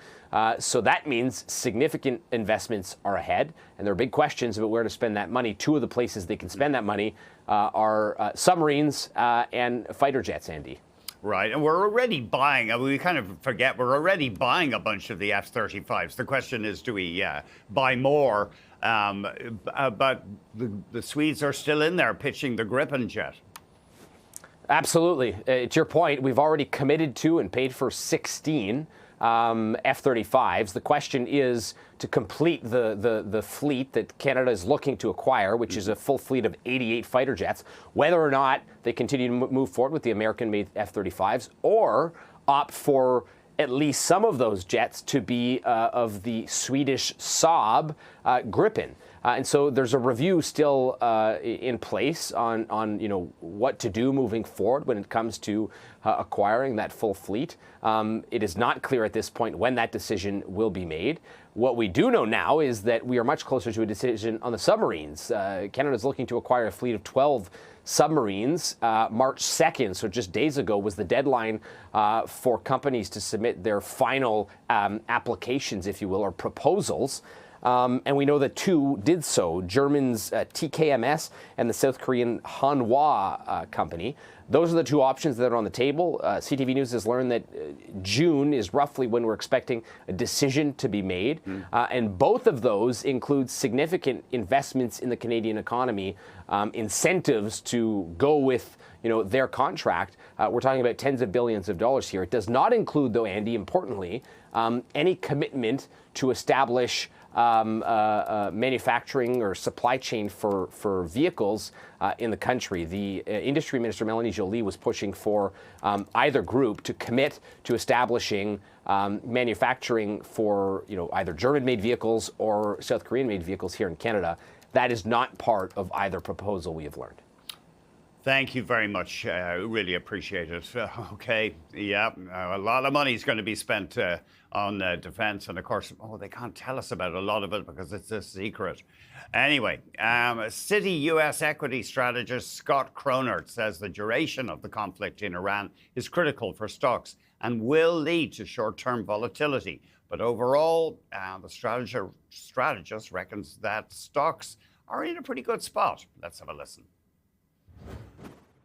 So that means significant investments are ahead, and there are big questions about where to spend that money. Two of the places they can spend that money are submarines and fighter jets, Andy. Right, and we're already buying, we kind of forget, we're already buying a bunch of the F-35s. The question is, do we buy more? But the Swedes are still in there pitching the Gripen jet. Absolutely. To your point, we've already committed to and paid for 16 F-35s. The question is to complete the fleet that Canada is looking to acquire, which is a full fleet of 88 fighter jets, whether or not they continue to move forward with the American-made F-35s or opt for at least some of those jets to be of the Swedish Saab Gripen. And so there's a review still in place on what to do moving forward when it comes to acquiring that full fleet. It is not clear at this point when that decision will be made. What we do know now is that we are much closer to a decision on the submarines. Canada is looking to acquire a fleet of 12 submarines. March 2nd, so just days ago, was the deadline for companies to submit their final applications, if you will, or proposals. And we know that two did so, German's TKMS and the South Korean Hanwha company. Those are the two options that are on the table. CTV News has learned that June is roughly when we're expecting a decision to be made. And both of those include significant investments in the Canadian economy, incentives to go with their contract. We're talking about tens of billions of dollars here. It does not include, though, Andy, importantly, any commitment to establish manufacturing or supply chain for vehicles in the country. The industry minister, Melanie Joly, was pushing for either group to commit to establishing manufacturing for either German-made vehicles or South Korean-made vehicles here in Canada. That is not part of either proposal, we have learned. Thank you very much. Really appreciate it. Okay, yeah, a lot of money is going to be spent on defense. And of course, they can't tell us about a lot of it because it's a secret. Anyway, Citi U.S. equity strategist Scott Cronert says the duration of the conflict in Iran is critical for stocks and will lead to short-term volatility. But overall, the strategist reckons that stocks are in a pretty good spot. Let's have a listen.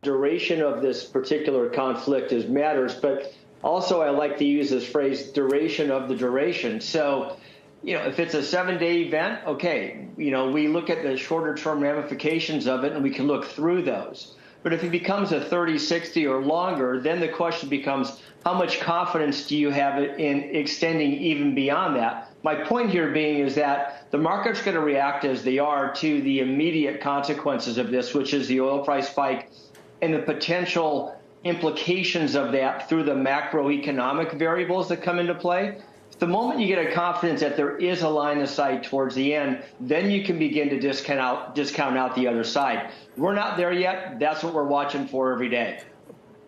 Duration of this particular conflict matters, but also I like to use this phrase, duration of the duration. So, if it's a 7-day event, okay, we look at the shorter term ramifications of it and we can look through those. But if it becomes a 30, 60 or longer, then the question becomes, how much confidence do you have in extending even beyond that? My point here being is that the market's going to react as they are to the immediate consequences of this, which is the oil price spike and the potential implications of that through the macroeconomic variables that come into play. The moment you get a confidence that there is a line of sight towards the end, then you can begin to discount out the other side. We're not there yet. That's what we're watching for every day.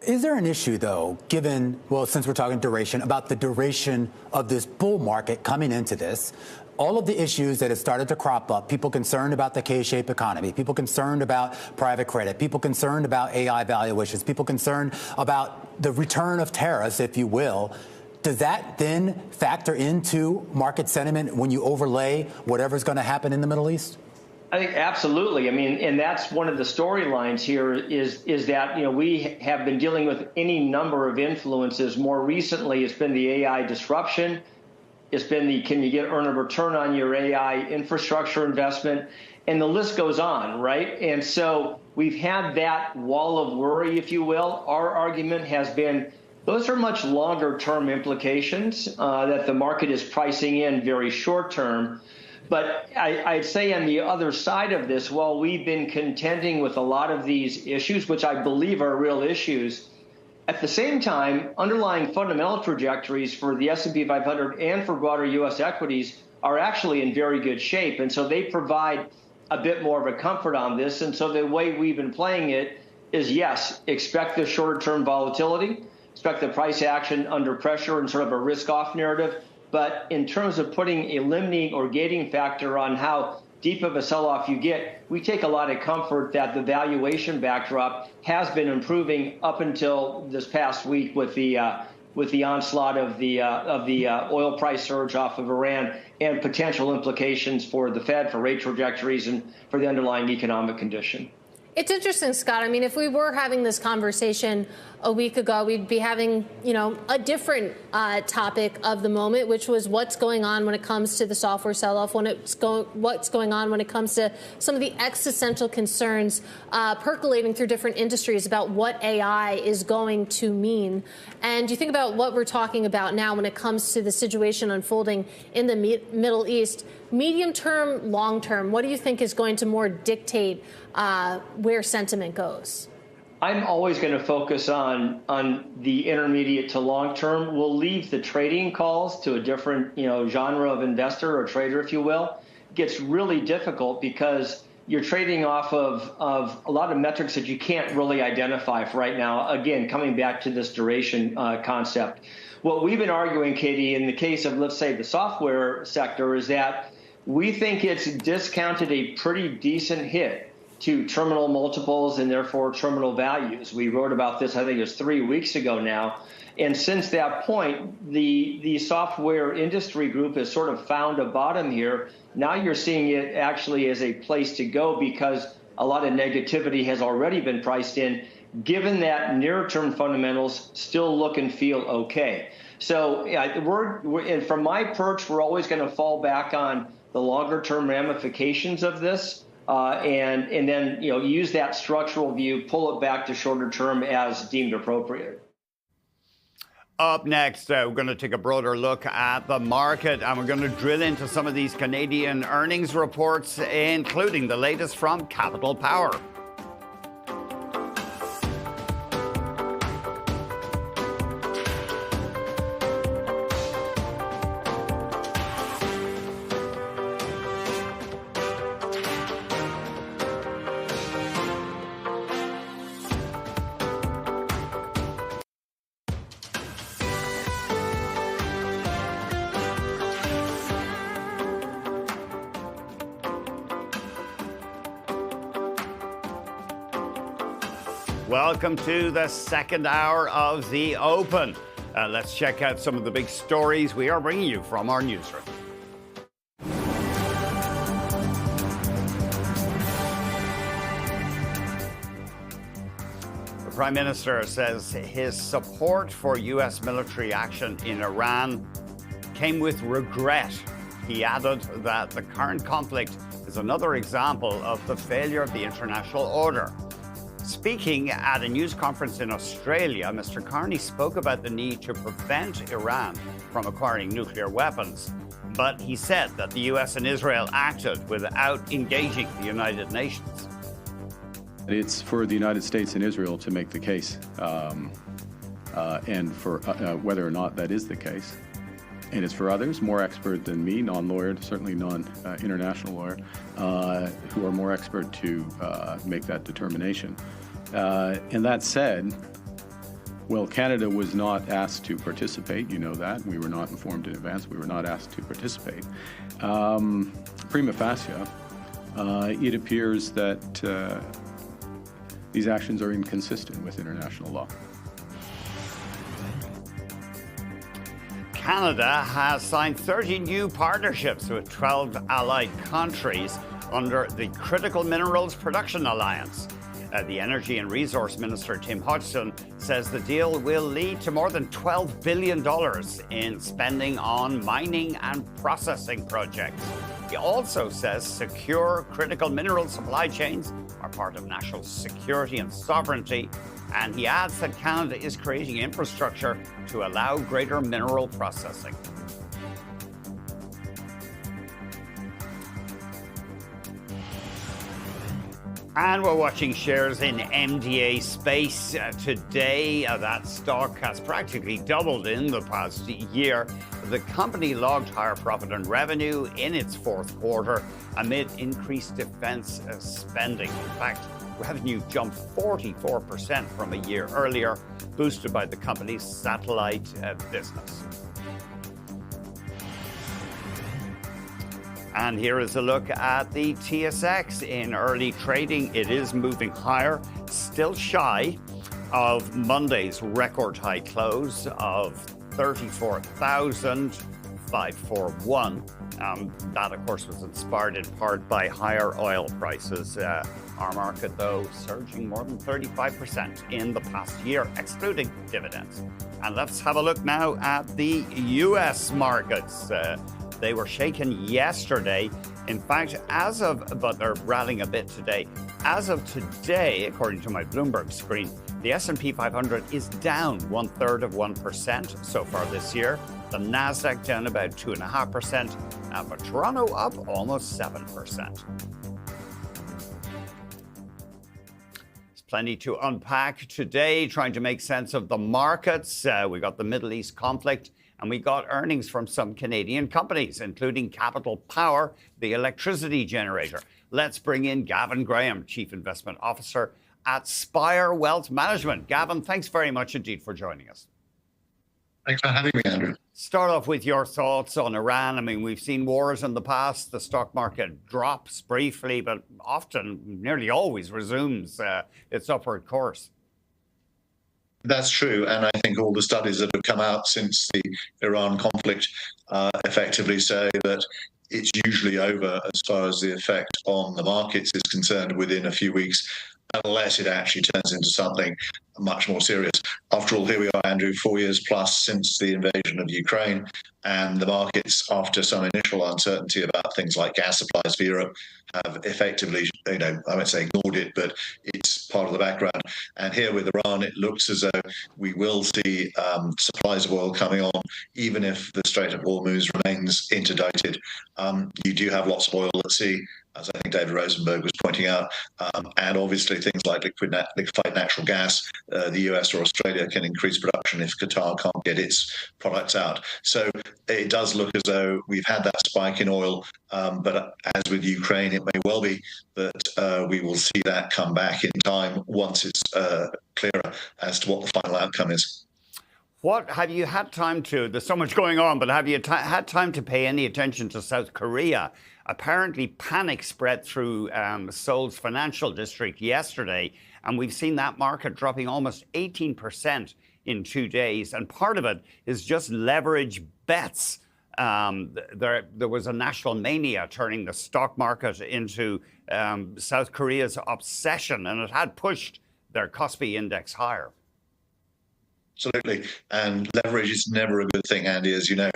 Is there an issue, though, given, since we're talking duration, about the duration of this bull market coming into this? All of the issues that have started to crop up, people concerned about the K-shaped economy, people concerned about private credit, people concerned about AI valuations, people concerned about the return of tariffs, if you will. Does that then factor into market sentiment when you overlay whatever's going to happen in the Middle East? I think absolutely. I mean, and that's one of the storylines here is that, we have been dealing with any number of influences. More recently, it's been the AI disruption. It's been can you earn a return on your AI infrastructure investment? And the list goes on, right? And so we've had that wall of worry, if you will. Our argument has been those are much longer term implications that the market is pricing in very short term. But I'd say on the other side of this, while we've been contending with a lot of these issues, which I believe are real issues, at the same time, underlying fundamental trajectories for the S&P 500 and for broader U.S. equities are actually in very good shape. And so they provide a bit more of a comfort on this. And so the way we've been playing it is, yes, expect the shorter-term volatility, expect the price action under pressure and sort of a risk-off narrative. But in terms of putting a limiting or gating factor on how deep of a sell-off you get, we take a lot of comfort that the valuation backdrop has been improving up until this past week with the onslaught of the oil price surge off of Iran and potential implications for the Fed, for rate trajectories, and for the underlying economic condition. It's interesting, Scott. I mean, if we were having this conversation a week ago, we'd be having, a different topic of the moment, which was what's going on when it comes to the software sell-off, what's going on when it comes to some of the existential concerns percolating through different industries about what AI is going to mean. And you think about what we're talking about now when it comes to the situation unfolding in the Middle East, medium term, long term, what do you think is going to more dictate where sentiment goes? I'm always going to focus on the intermediate to long term. We'll leave the trading calls to a different, genre of investor or trader, if you will. It gets really difficult because you're trading off of a lot of metrics that you can't really identify for right now. Again, coming back to this duration concept. What we've been arguing, Katie, in the case of, let's say, the software sector, is that we think it's discounted a pretty decent hit to terminal multiples and therefore terminal values. We wrote about this, I think it was 3 weeks ago now. And since that point, the software industry group has sort of found a bottom here. Now you're seeing it actually as a place to go because a lot of negativity has already been priced in, given that near-term fundamentals still look and feel okay. So and from my perch, we're always going to fall back on the longer-term ramifications of this. And then, use that structural view, pull it back to shorter term as deemed appropriate. Up next, we're going to take a broader look at the market, and we're going to drill into some of these Canadian earnings reports, including the latest from Capital Power. Welcome to the second hour of the Open. Let's check out some of the big stories we are bringing you from our newsroom. The Prime Minister says his support for U.S. military action in Iran came with regret. He added that the current conflict is another example of the failure of the international order. Speaking at a news conference in Australia, Mr. Carney spoke about the need to prevent Iran from acquiring nuclear weapons. But he said that the U.S. and Israel acted without engaging the United Nations. It's for the United States and Israel to make the case, and for whether or not that is the case. And it's for others, more expert than me, non-lawyer, certainly non-international lawyer, who are more expert to make that determination. And that said, well, Canada was not asked to participate. You know that. We were not informed in advance. We were not asked to participate. Prima facie, it appears that these actions are inconsistent with international law. Canada has signed 30 new partnerships with 12 allied countries under the Critical Minerals Production Alliance. The Energy and Resource Minister, Tim Hodgson, says the deal will lead to more than $12 billion in spending on mining and processing projects. He also says secure critical mineral supply chains are part of national security and sovereignty. And he adds that Canada is creating infrastructure to allow greater mineral processing. And we're watching shares in MDA Space today. That stock has practically doubled in the past year. The company logged higher profit and revenue in its fourth quarter amid increased defense spending. In fact, revenue jumped 44% from a year earlier, boosted by the company's satellite business. And here is a look at the TSX in early trading. It is moving higher, still shy of Monday's record high close of 34,541. That, of course, was inspired in part by higher oil prices. Our market, though, surging more than 35% in the past year, excluding dividends. And let's have a look now at the U.S. markets. They were shaken yesterday. In fact, but they're rallying a bit today. As of today, according to my Bloomberg screen, the S&P 500 is down 0.33% so far this year. The Nasdaq down about 2.5%, but Toronto up almost 7%. Plenty to unpack today, trying to make sense of the markets. We got the Middle East conflict, and we got earnings from some Canadian companies, including Capital Power, the electricity generator. Let's bring in Gavin Graham, Chief Investment Officer at Spire Wealth Management. Gavin, thanks very much indeed for joining us. Thanks for having me, Andrew. Start off with your thoughts on Iran. I mean, we've seen wars in the past. The stock market drops briefly, but often, nearly always, resumes its upward course. That's true. And I think all the studies that have come out since the Iran conflict effectively say that it's usually over as far as the effect on the markets is concerned within a few weeks, unless it actually turns into something much more serious. After all, here we are, Andrew, 4 years plus since the invasion of Ukraine, and the markets, after some initial uncertainty about things like gas supplies for Europe, have effectively, I won't say ignored it, but it's part of the background. And here with Iran, it looks as though we will see supplies of oil coming on, even if the Strait of Hormuz remains interdicted. You do have lots of oil at sea, as I think David Rosenberg was pointing out, and obviously things like liquefied natural gas, the US or Australia can increase production if Qatar can't get its products out. So it does look as though we've had that spike in oil, but as with Ukraine, it may well be that we will see that come back in time once it's clearer as to what the final outcome is. What have you had time to, there's so much going on, but have you had time to pay any attention to South Korea? Apparently panic spread through Seoul's financial district yesterday, and we've seen that market dropping almost 18% in 2 days. And part of it is just leverage bets. There was a national mania turning the stock market into South Korea's obsession, and it had pushed their Kospi index higher. Absolutely. And leverage is never a good thing, Andy, as you know.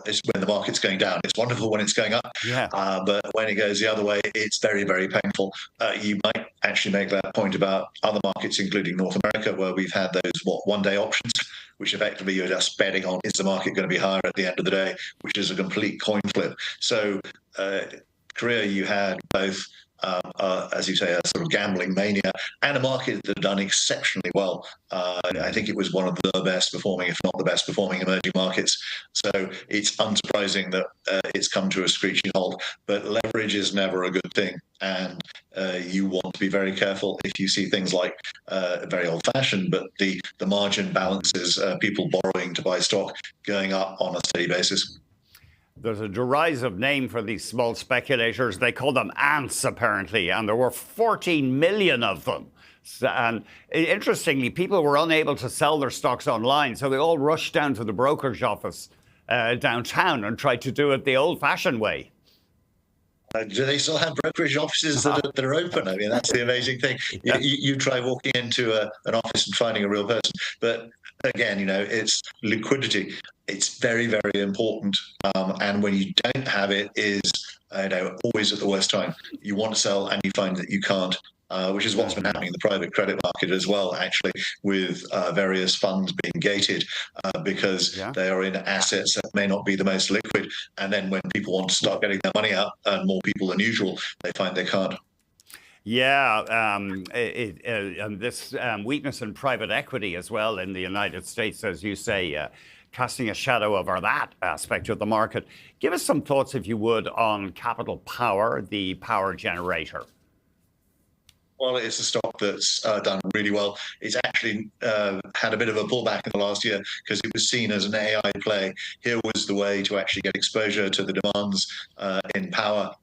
It's when the market's going down. It's wonderful when it's going up. Yeah. But when it goes the other way, it's very, very painful. You might actually make that point about other markets, including North America, where we've had those, one-day options, which effectively you're just betting on, is the market going to be higher at the end of the day, which is a complete coin flip. So Korea, you had both as you say, a sort of gambling mania, and a market that had done exceptionally well. I think it was one of the best performing, if not the best performing emerging markets. So it's unsurprising that it's come to a screeching halt. But leverage is never a good thing. And you want to be very careful if you see things like very old-fashioned, but the margin balances, people borrowing to buy stock going up on a steady basis. There's a derisive name for these small speculators. They call them ants, apparently, and there were 14 million of them. And interestingly, people were unable to sell their stocks online, so they all rushed down to the brokerage office downtown and tried to do it the old-fashioned way. Do they still have brokerage offices that are open? I mean, that's the amazing thing. You try walking into an office and finding a real person. But again, it's liquidity. It's very, very important. And when you don't have it is, always at the worst time. You want to sell and you find that you can't. Which is what's been happening in the private credit market as well, actually, with various funds being gated because they are in assets that may not be the most liquid. And then when people want to start getting their money out, and more people than usual, they find they can't. Yeah, this weakness in private equity as well in the United States, as you say, casting a shadow over that aspect of the market. Give us some thoughts, if you would, on Capital Power, the power generator. Well, it's a stock that's done really well. It's actually had a bit of a pullback in the last year because it was seen as an AI play. Here was the way to actually get exposure to the demands in power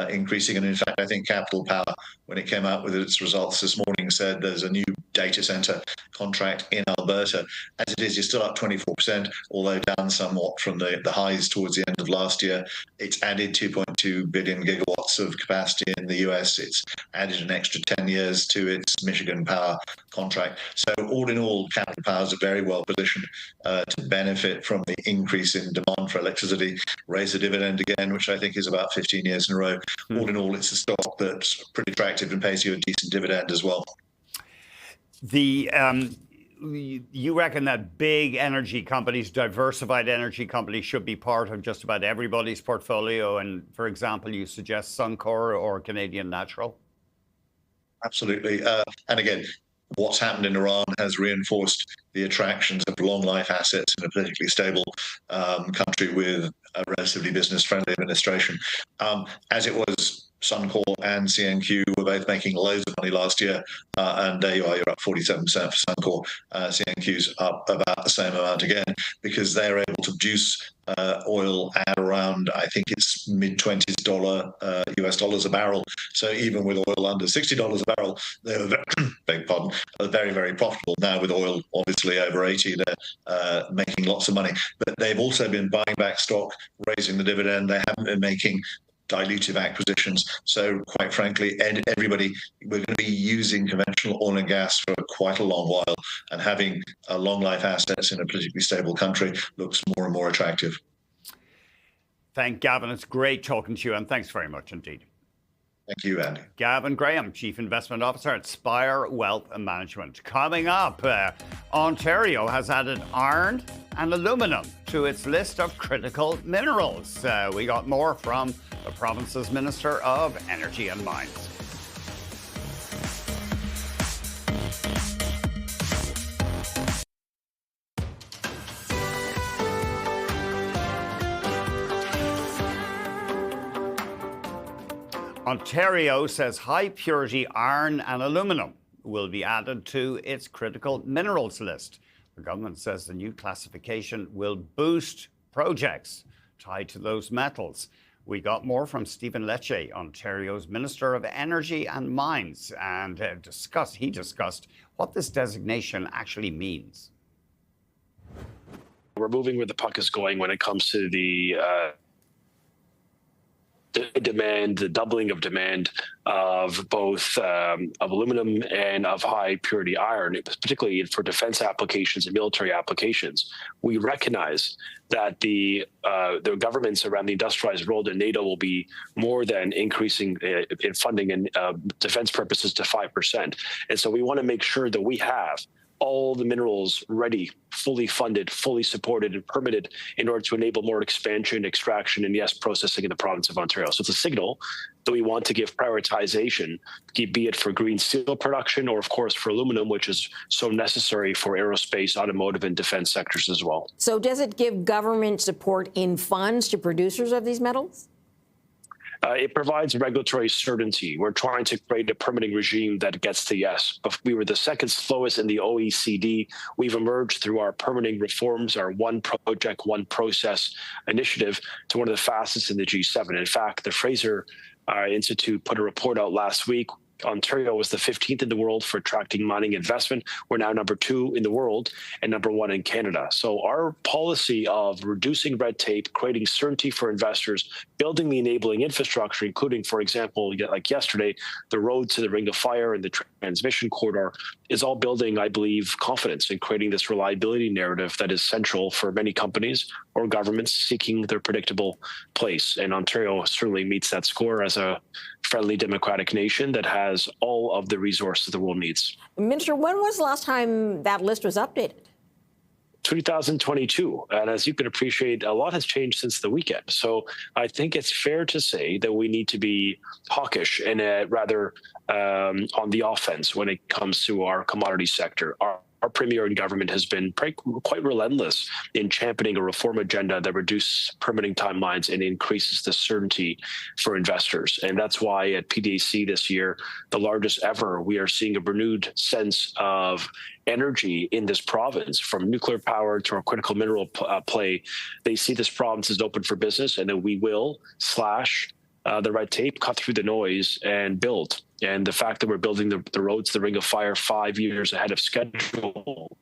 increasing. And in fact, I think Capital Power, when it came out with its results this morning, said there's a new data center contract in Alberta. As it is, you're still up 24%, although down somewhat from the highs towards the end of last year. It's added 2.2 billion gigawatts of capacity in the US. It's added an extra 10 years to its Michigan power contract. So all in all, Capital Powers are very well positioned to benefit from the increase in demand for electricity, raise the dividend again, which I think is about 15 years in a row. All in all, it's a stock that's pretty attractive and pays you a decent dividend as well. You reckon that big energy companies, diversified energy companies, should be part of just about everybody's portfolio? And for example, you suggest Suncor or Canadian Natural? Absolutely. And again, what's happened in Iran has reinforced the attractions of long life assets in a politically stable country with a relatively business-friendly administration. As it was, Suncor and CNQ were both making loads of money last year, and there you are, you're up 47% for Suncor. CNQ's up about the same amount again, because they're able to produce oil at around, I think it's mid-20s US dollars a barrel. So even with oil under $60 a barrel, they were very, very profitable. Now with oil obviously over 80, they're making lots of money. But they've also been buying back stock, raising the dividend. They haven't been making dilutive acquisitions. So quite frankly, everybody, we're going to be using conventional oil and gas for quite a long while, and having long life assets in a politically stable country looks more and more attractive. Thank Gavin. It's great talking to you, and thanks very much indeed. Thank you, Andy. Gavin Graham, Chief Investment Officer at Spire Wealth Management. Coming up, Ontario has added iron and aluminum to its list of critical minerals. We got more from the province's Minister of Energy and Mines. Ontario says high-purity iron and aluminum will be added to its critical minerals list. The government says the new classification will boost projects tied to those metals. We got more from Stephen Lecce, Ontario's Minister of Energy and Mines, and he discussed what this designation actually means. We're moving where the puck is going when it comes to the demand, the doubling of demand of both of aluminum and of high purity iron, particularly for defense applications and military applications. We recognize that the governments around the industrialized world and NATO will be more than increasing in funding and defense purposes to 5%. And so we want to make sure that we have all the minerals ready, fully funded, fully supported and permitted in order to enable more expansion, extraction, and yes, processing in the province of Ontario. So it's a signal that we want to give prioritization, be it for green steel production or, of course, for aluminum, which is so necessary for aerospace, automotive, and defense sectors as well. So does it give government support in funds to producers of these metals? It provides regulatory certainty. We're trying to create a permitting regime that gets to yes. We were the second slowest in the OECD. We've emerged through our permitting reforms, our one project, one process initiative, to one of the fastest in the G7. In fact, the Fraser Institute put a report out last week. Ontario was the 15th in the world for attracting mining investment. We're now number 2 in the world and number 1 in Canada. So our policy of reducing red tape, creating certainty for investors, building the enabling infrastructure, including, for example, like yesterday, the road to the Ring of Fire and the transmission corridor, is all building, I believe, confidence in creating this reliability narrative that is central for many companies or governments seeking their predictable place. And Ontario certainly meets that score as a friendly democratic nation that has all of the resources the world needs. Minister, when was the last time that list was updated? 2022. And as you can appreciate, a lot has changed since the weekend. So I think it's fair to say that we need to be hawkish and rather on the offense when it comes to our commodity sector. Our premier in government has been quite relentless in championing a reform agenda that reduces permitting timelines and increases the certainty for investors. And that's why at PDAC this year, the largest ever, we are seeing a renewed sense of energy in this province, from nuclear power to our critical mineral play. They see this province as open for business, and that we will slash the red tape, cut through the noise, and build. And the fact that we're building the roads, the Ring of Fire, 5 years ahead of schedule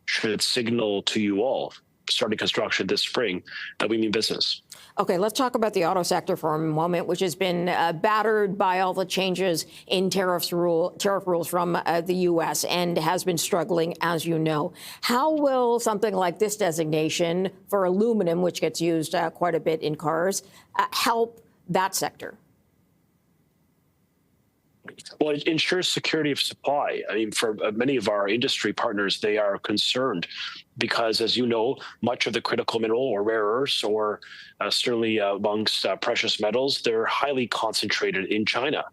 should signal to you all, starting construction this spring, that we mean business. Okay, let's talk about the auto sector for a moment, which has been battered by all the changes in tariff rules from the U.S. and has been struggling, as you know. How will something like this designation for aluminum, which gets used quite a bit in cars, help that sector? Well, it ensures security of supply. I mean, for many of our industry partners, they are concerned because, as you know, much of the critical mineral or rare earths or certainly amongst precious metals, they're highly concentrated in China.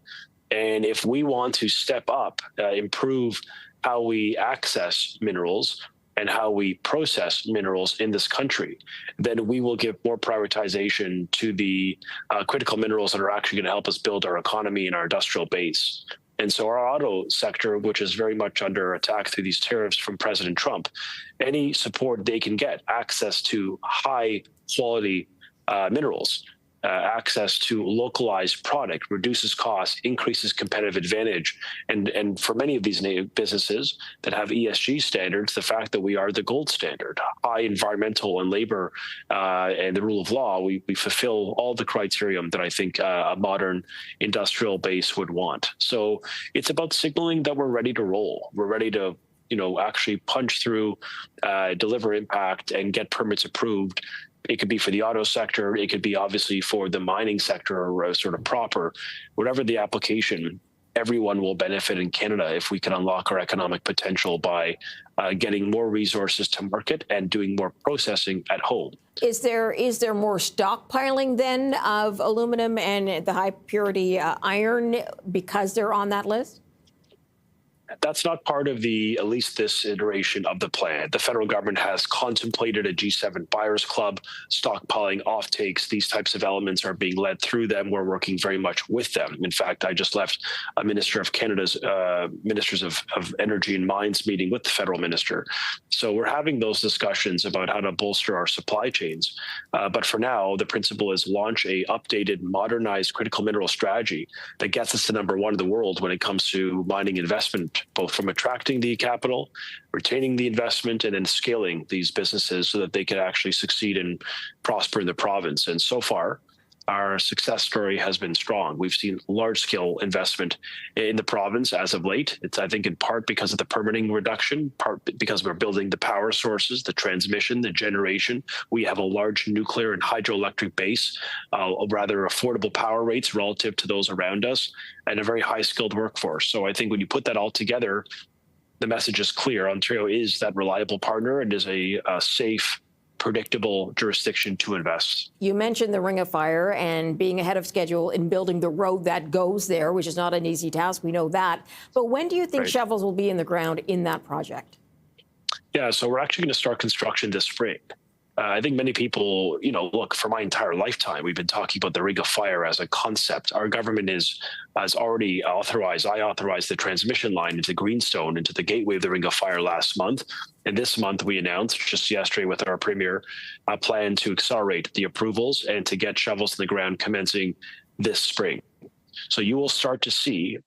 And if we want to step up, improve how we access minerals and how we process minerals in this country, then we will give more prioritization to the critical minerals that are actually going to help us build our economy and our industrial base. And so our auto sector, which is very much under attack through these tariffs from President Trump, any support they can get, access to high quality minerals, access to localized product, reduces costs, increases competitive advantage. And for many of these businesses that have ESG standards, the fact that we are the gold standard, high environmental and labor and the rule of law, we fulfill all the criterion that I think a modern industrial base would want. So it's about signaling that we're ready to roll. We're ready to actually punch through, deliver impact, and get permits approved. It could be for the auto sector. It could be obviously for the mining sector or sort of proper. Whatever the application, everyone will benefit in Canada if we can unlock our economic potential by getting more resources to market and doing more processing at home. Is there more stockpiling then of aluminum and the high purity iron because they're on that list? That's not part of at least this iteration of the plan. The federal government has contemplated a G7 buyers club, stockpiling offtakes. These types of elements are being led through them. We're working very much with them. In fact, I just left a minister of Canada's ministers of energy and mines meeting with the federal minister. So we're having those discussions about how to bolster our supply chains. But for now, the principle is launch a updated, modernized critical mineral strategy that gets us to #1 in the world when it comes to mining investment, both from attracting the capital, retaining the investment, and then scaling these businesses so that they can actually succeed and prosper in the province. And so far, our success story has been strong. We've seen large-scale investment in the province as of late. It's, I think, in part because of the permitting reduction, part because we're building the power sources, the transmission, the generation. We have a large nuclear and hydroelectric base, rather affordable power rates relative to those around us, and a very high-skilled workforce. So I think when you put that all together, the message is clear. Ontario is that reliable partner and is a safe, predictable jurisdiction to invest. You mentioned the Ring of Fire and being ahead of schedule in building the road that goes there, which is not an easy task. We know that. But when do you think shovels will be in the ground in that project? Yeah, so we're actually going to start construction this spring. I think many people, look, for my entire lifetime, we've been talking about the Ring of Fire as a concept. Our government has already authorized the transmission line into Greenstone, into the gateway of the Ring of Fire last month. And this month, we announced just yesterday with our premier a plan to accelerate the approvals and to get shovels in the ground commencing this spring. So you will start to see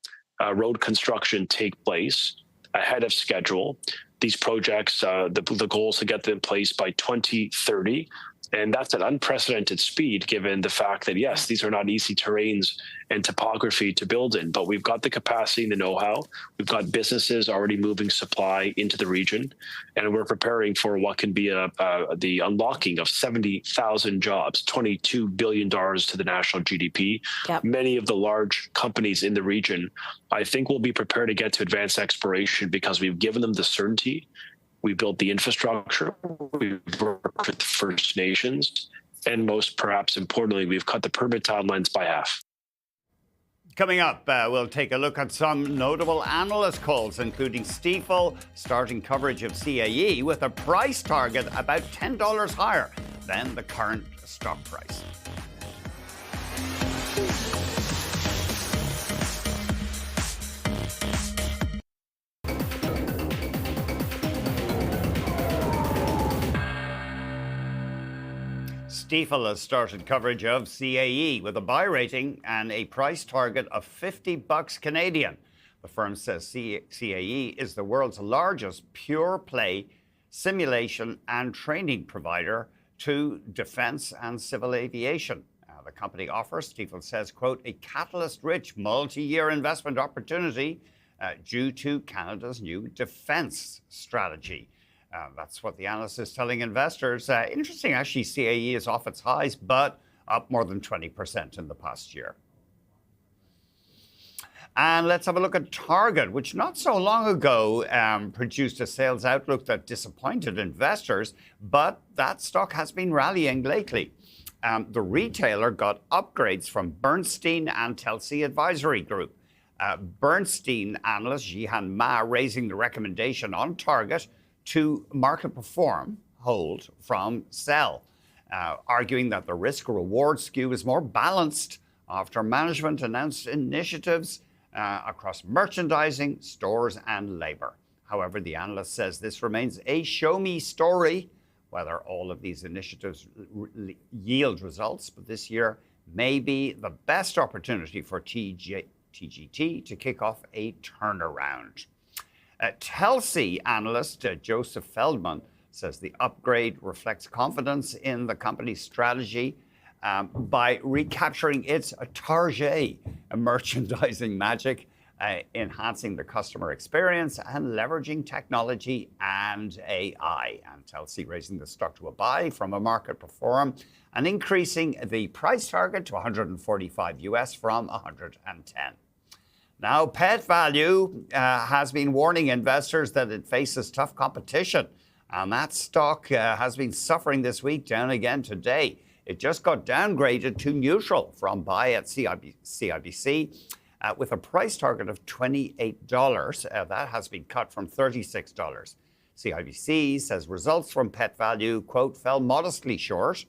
road construction take place ahead of schedule. These projects, the goal is to get them in place by 2030. And that's an unprecedented speed, given the fact that, yes, these are not easy terrains and topography to build in, but we've got the capacity and the know-how. We've got businesses already moving supply into the region, and we're preparing for what can be the unlocking of 70,000 jobs, $22 billion to the national GDP. Yep. Many of the large companies in the region, I think, will be prepared to get to advanced exploration because we've given them the certainty. We built the infrastructure, we've worked with First Nations, and most perhaps importantly, we've cut the permit timelines by half. Coming up, we'll take a look at some notable analyst calls, including Stifel starting coverage of CAE with a price target about $10 higher than the current stock price. Stifel has started coverage of CAE with a buy rating and a price target of $50 Canadian. The firm says CAE is the world's largest pure-play simulation and training provider to defense and civil aviation. The company offers, Stifel says, quote, a catalyst-rich multi-year investment opportunity due to Canada's new defense strategy. That's what the analyst is telling investors. Interesting, actually, CAE is off its highs, but up more than 20% in the past year. And let's have a look at Target, which not so long ago produced a sales outlook that disappointed investors, but that stock has been rallying lately. The retailer got upgrades from Bernstein and Telsey Advisory Group. Bernstein analyst Jihan Ma raising the recommendation on Target to market perform, hold from sell, arguing that the risk-reward skew is more balanced after management announced initiatives across merchandising, stores, and labor. However, the analyst says this remains a show-me story, whether all of these initiatives yield results, but this year may be the best opportunity for TGT to kick off a turnaround. Telsey analyst Joseph Feldman says the upgrade reflects confidence in the company's strategy by recapturing its Target merchandising magic, enhancing the customer experience and leveraging technology and AI. And Telsey raising the stock to a buy from a market perform and increasing the price target to $145 US from 110. Now, Pet Value has been warning investors that it faces tough competition, and that stock has been suffering this week, down again today. It just got downgraded to neutral from buy at CIBC with a price target of $28. That has been cut from $36. CIBC says results from Pet Value, quote, fell modestly short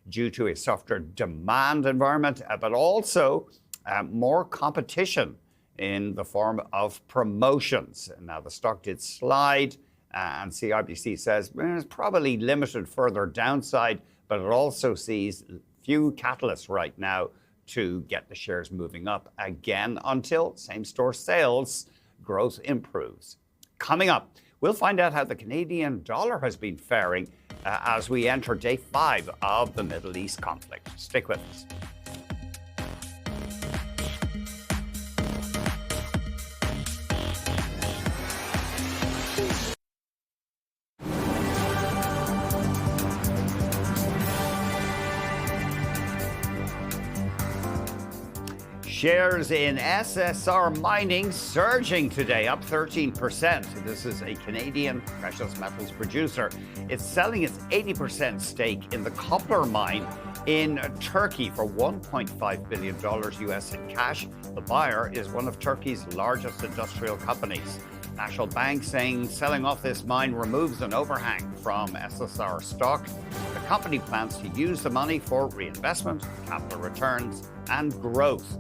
due to a softer demand environment, but also more competition in the form of promotions. Now, the stock did slide, and CIBC says there's probably limited further downside, but it also sees few catalysts right now to get the shares moving up again until same-store sales growth improves. Coming up, we'll find out how the Canadian dollar has been faring as we enter day 5 of the Middle East conflict. Stick with us. Shares in SSR Mining surging today, up 13%. This is a Canadian precious metals producer. It's selling its 80% stake in the copper mine in Turkey for $1.5 billion US in cash. The buyer is one of Turkey's largest industrial companies. National Bank saying selling off this mine removes an overhang from SSR stock. The company plans to use the money for reinvestment, capital returns, and growth.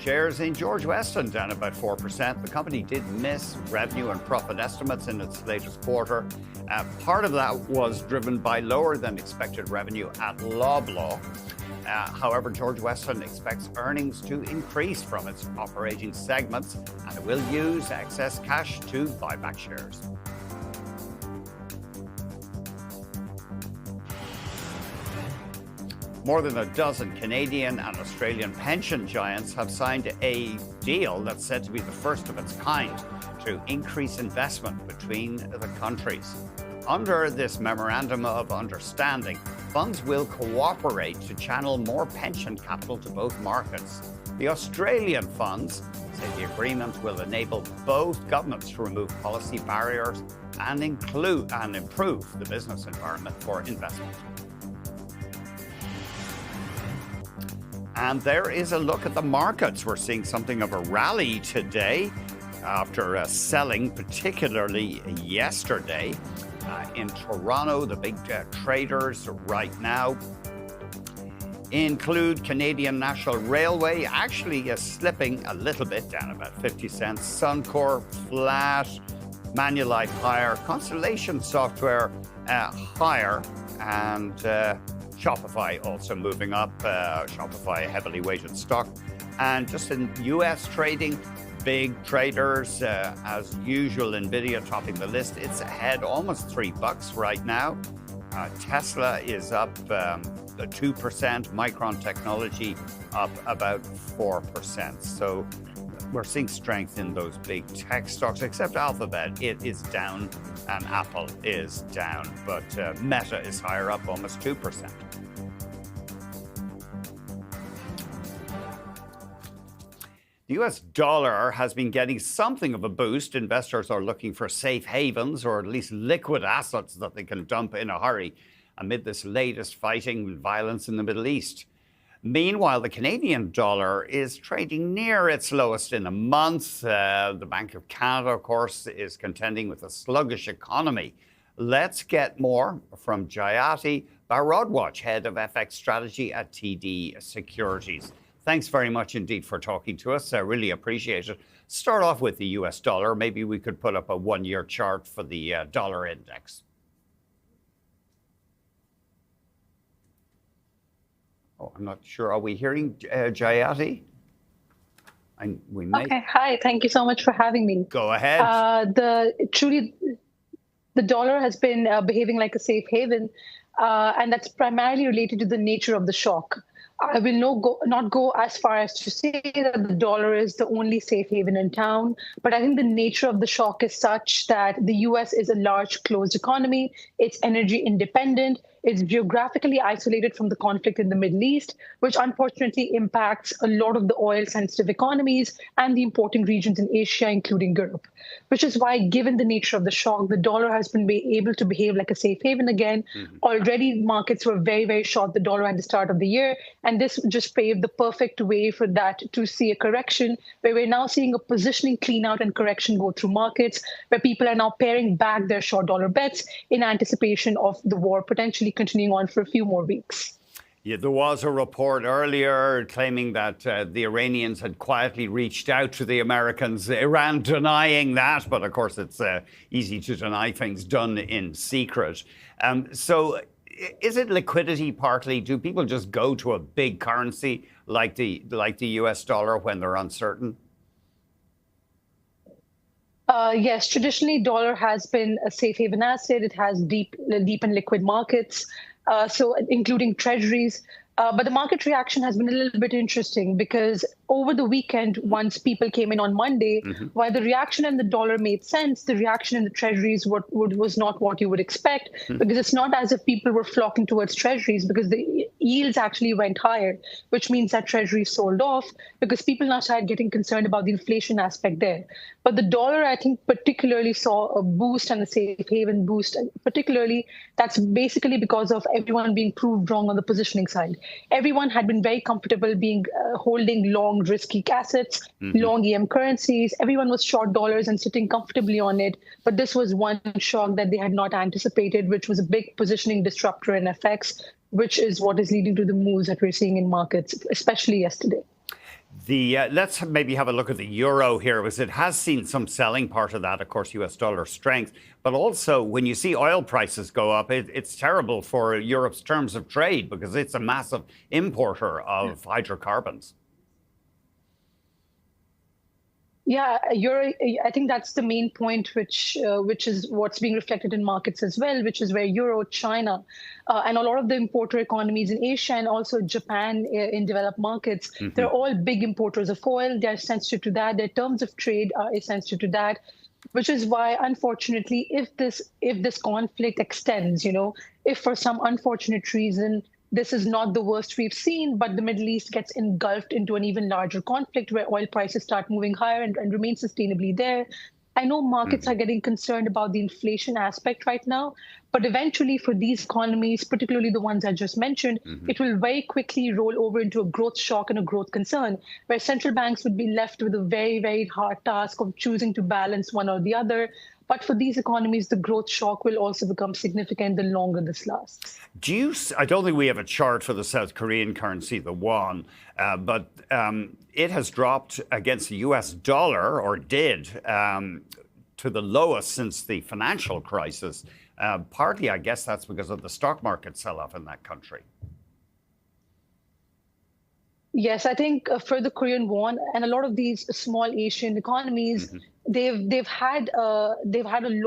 Shares in George Weston down about 4%. The company did miss revenue and profit estimates in its latest quarter. Part of that was driven by lower than expected revenue at Loblaw. However, George Weston expects earnings to increase from its operating segments, and it will use excess cash to buy back shares. More than a dozen Canadian and Australian pension giants have signed a deal that's said to be the first of its kind to increase investment between the countries. Under this memorandum of understanding, funds will cooperate to channel more pension capital to both markets. The Australian funds say the agreement will enable both governments to remove policy barriers and improve the business environment for investment. And there is a look at the markets. We're seeing something of a rally today after selling, particularly yesterday. In Toronto, the big traders right now include Canadian National Railway, actually slipping a little bit, down about 50 cents. Suncor flat. Manulife higher, Constellation Software higher, and Shopify also moving up. Shopify, a heavily weighted stock. And just in U.S. trading, big traders, as usual, NVIDIA topping the list. It's ahead almost $3 right now. Tesla is up 2%, Micron Technology up about 4%. So we're seeing strength in those big tech stocks, except Alphabet. It is down and Apple is down, but Meta is higher up, almost 2%. The US dollar has been getting something of a boost. Investors are looking for safe havens or at least liquid assets that they can dump in a hurry amid this latest fighting and violence in the Middle East. Meanwhile, the Canadian dollar is trading near its lowest in a month. The Bank of Canada, of course, is contending with a sluggish economy. Let's get more from Jayati Bharadwaj, head of FX strategy at TD Securities. Thanks very much indeed for talking to us. I really appreciate it. Start off with the US dollar. Maybe we could put up a one-year chart for the dollar index. Oh, I'm not sure. Are we hearing Jayati? We may. Okay. Hi. Thank you so much for having me. Go ahead. The dollar has been behaving like a safe haven, and that's primarily related to the nature of the shock. I will not go as far as to say that the dollar is the only safe haven in town, but I think the nature of the shock is such that the U.S. is a large closed economy. It's energy independent. It's geographically isolated from the conflict in the Middle East, which unfortunately impacts a lot of the oil-sensitive economies and the importing regions in Asia, including Europe, which is why, given the nature of the shock, the dollar has been able to behave like a safe haven again. Already, markets were very, very short the dollar at the start of the year, and this just paved the perfect way for that to see a correction, where we're now seeing a positioning clean out and correction go through markets, where people are now paring back their short dollar bets in anticipation of the war potentially continuing on for a few more weeks. Yeah, there was a report earlier claiming that the Iranians had quietly reached out to the Americans. Iran denying that, but of course it's easy to deny things done in secret. So is it liquidity partly? Do people just go to a big currency like the US dollar when they're uncertain? Yes, traditionally, dollar has been a safe haven asset. It has deep and liquid markets, so including treasuries. But the market reaction has been a little bit interesting because over the weekend, once people came in on Monday, while the reaction in the dollar made sense, the reaction in the treasuries was not what you would expect, because it's not as if people were flocking towards treasuries, because the yields actually went higher, which means that treasuries sold off because people now started getting concerned about the inflation aspect there. But the dollar, I think, particularly saw a boost and a safe haven boost. And particularly, that's basically because of everyone being proved wrong on the positioning side. Everyone had been very comfortable being holding long, risky assets, long EM currencies. Everyone was short dollars and sitting comfortably on it. But this was one shock that they had not anticipated, which was a big positioning disruptor in FX, which is what is leading to the moves that we're seeing in markets, especially yesterday. Let's maybe have a look at the euro here, because it has seen some selling. Part of that, of course, US dollar strength. But also, when you see oil prices go up, it's terrible for Europe's terms of trade because it's a massive importer of hydrocarbons. Yeah, I think that's the main point, which is what's being reflected in markets as well, which is where Euro, China, and a lot of the importer economies in Asia and also Japan in developed markets, they're all big importers of oil. They're sensitive to that. Their terms of trade are sensitive to that, which is why, unfortunately, if this conflict extends, if for some unfortunate reason this is not the worst we've seen, but the Middle East gets engulfed into an even larger conflict where oil prices start moving higher and remain sustainably there. I know markets are getting concerned about the inflation aspect right now, but eventually for these economies, particularly the ones I just mentioned, it will very quickly roll over into a growth shock and a growth concern, where central banks would be left with a very, very hard task of choosing to balance one or the other. But for these economies, the growth shock will also become significant the longer this lasts. I don't think we have a chart for the South Korean currency, the won, but it has dropped against the US dollar, or did, to the lowest since the financial crisis. Partly, I guess that's because of the stock market sell-off in that country. Yes, I think for the Korean won and a lot of these small Asian economies, they've had a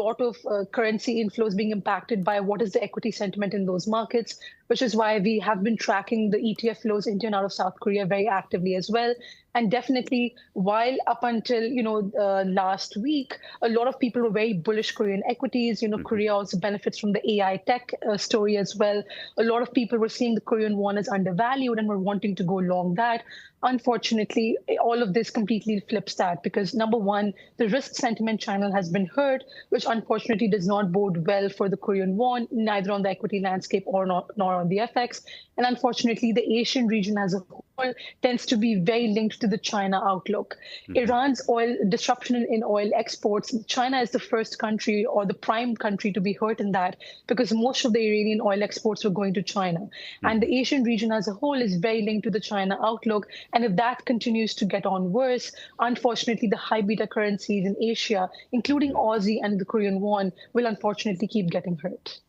lot of currency inflows being impacted by what is the equity sentiment in those markets, which is why we have been tracking the ETF flows into and out of South Korea very actively as well. And definitely, while up until last week, a lot of people were very bullish Korean equities. Korea also benefits from the AI tech story as well. A lot of people were seeing the Korean won as undervalued and were wanting to go long that. Unfortunately, all of this completely flips that because number one, the risk sentiment channel has been hurt, which unfortunately does not bode well for the Korean won, neither on the equity landscape nor on the FX. And unfortunately, the Asian region as a whole tends to be very linked to the China outlook. Iran's oil disruption in oil exports, China is the first country or the prime country to be hurt in that because most of the Iranian oil exports were going to China. And the Asian region as a whole is very linked to the China outlook. And if that continues to get on worse, unfortunately, the high beta currencies in Asia, including Aussie and the Korean won, will unfortunately keep getting hurt.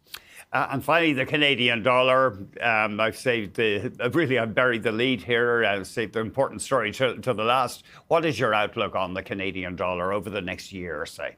And finally, the Canadian dollar. I've buried the lead here. I've saved the important story to the last. What is your outlook on the Canadian dollar over the next year, say?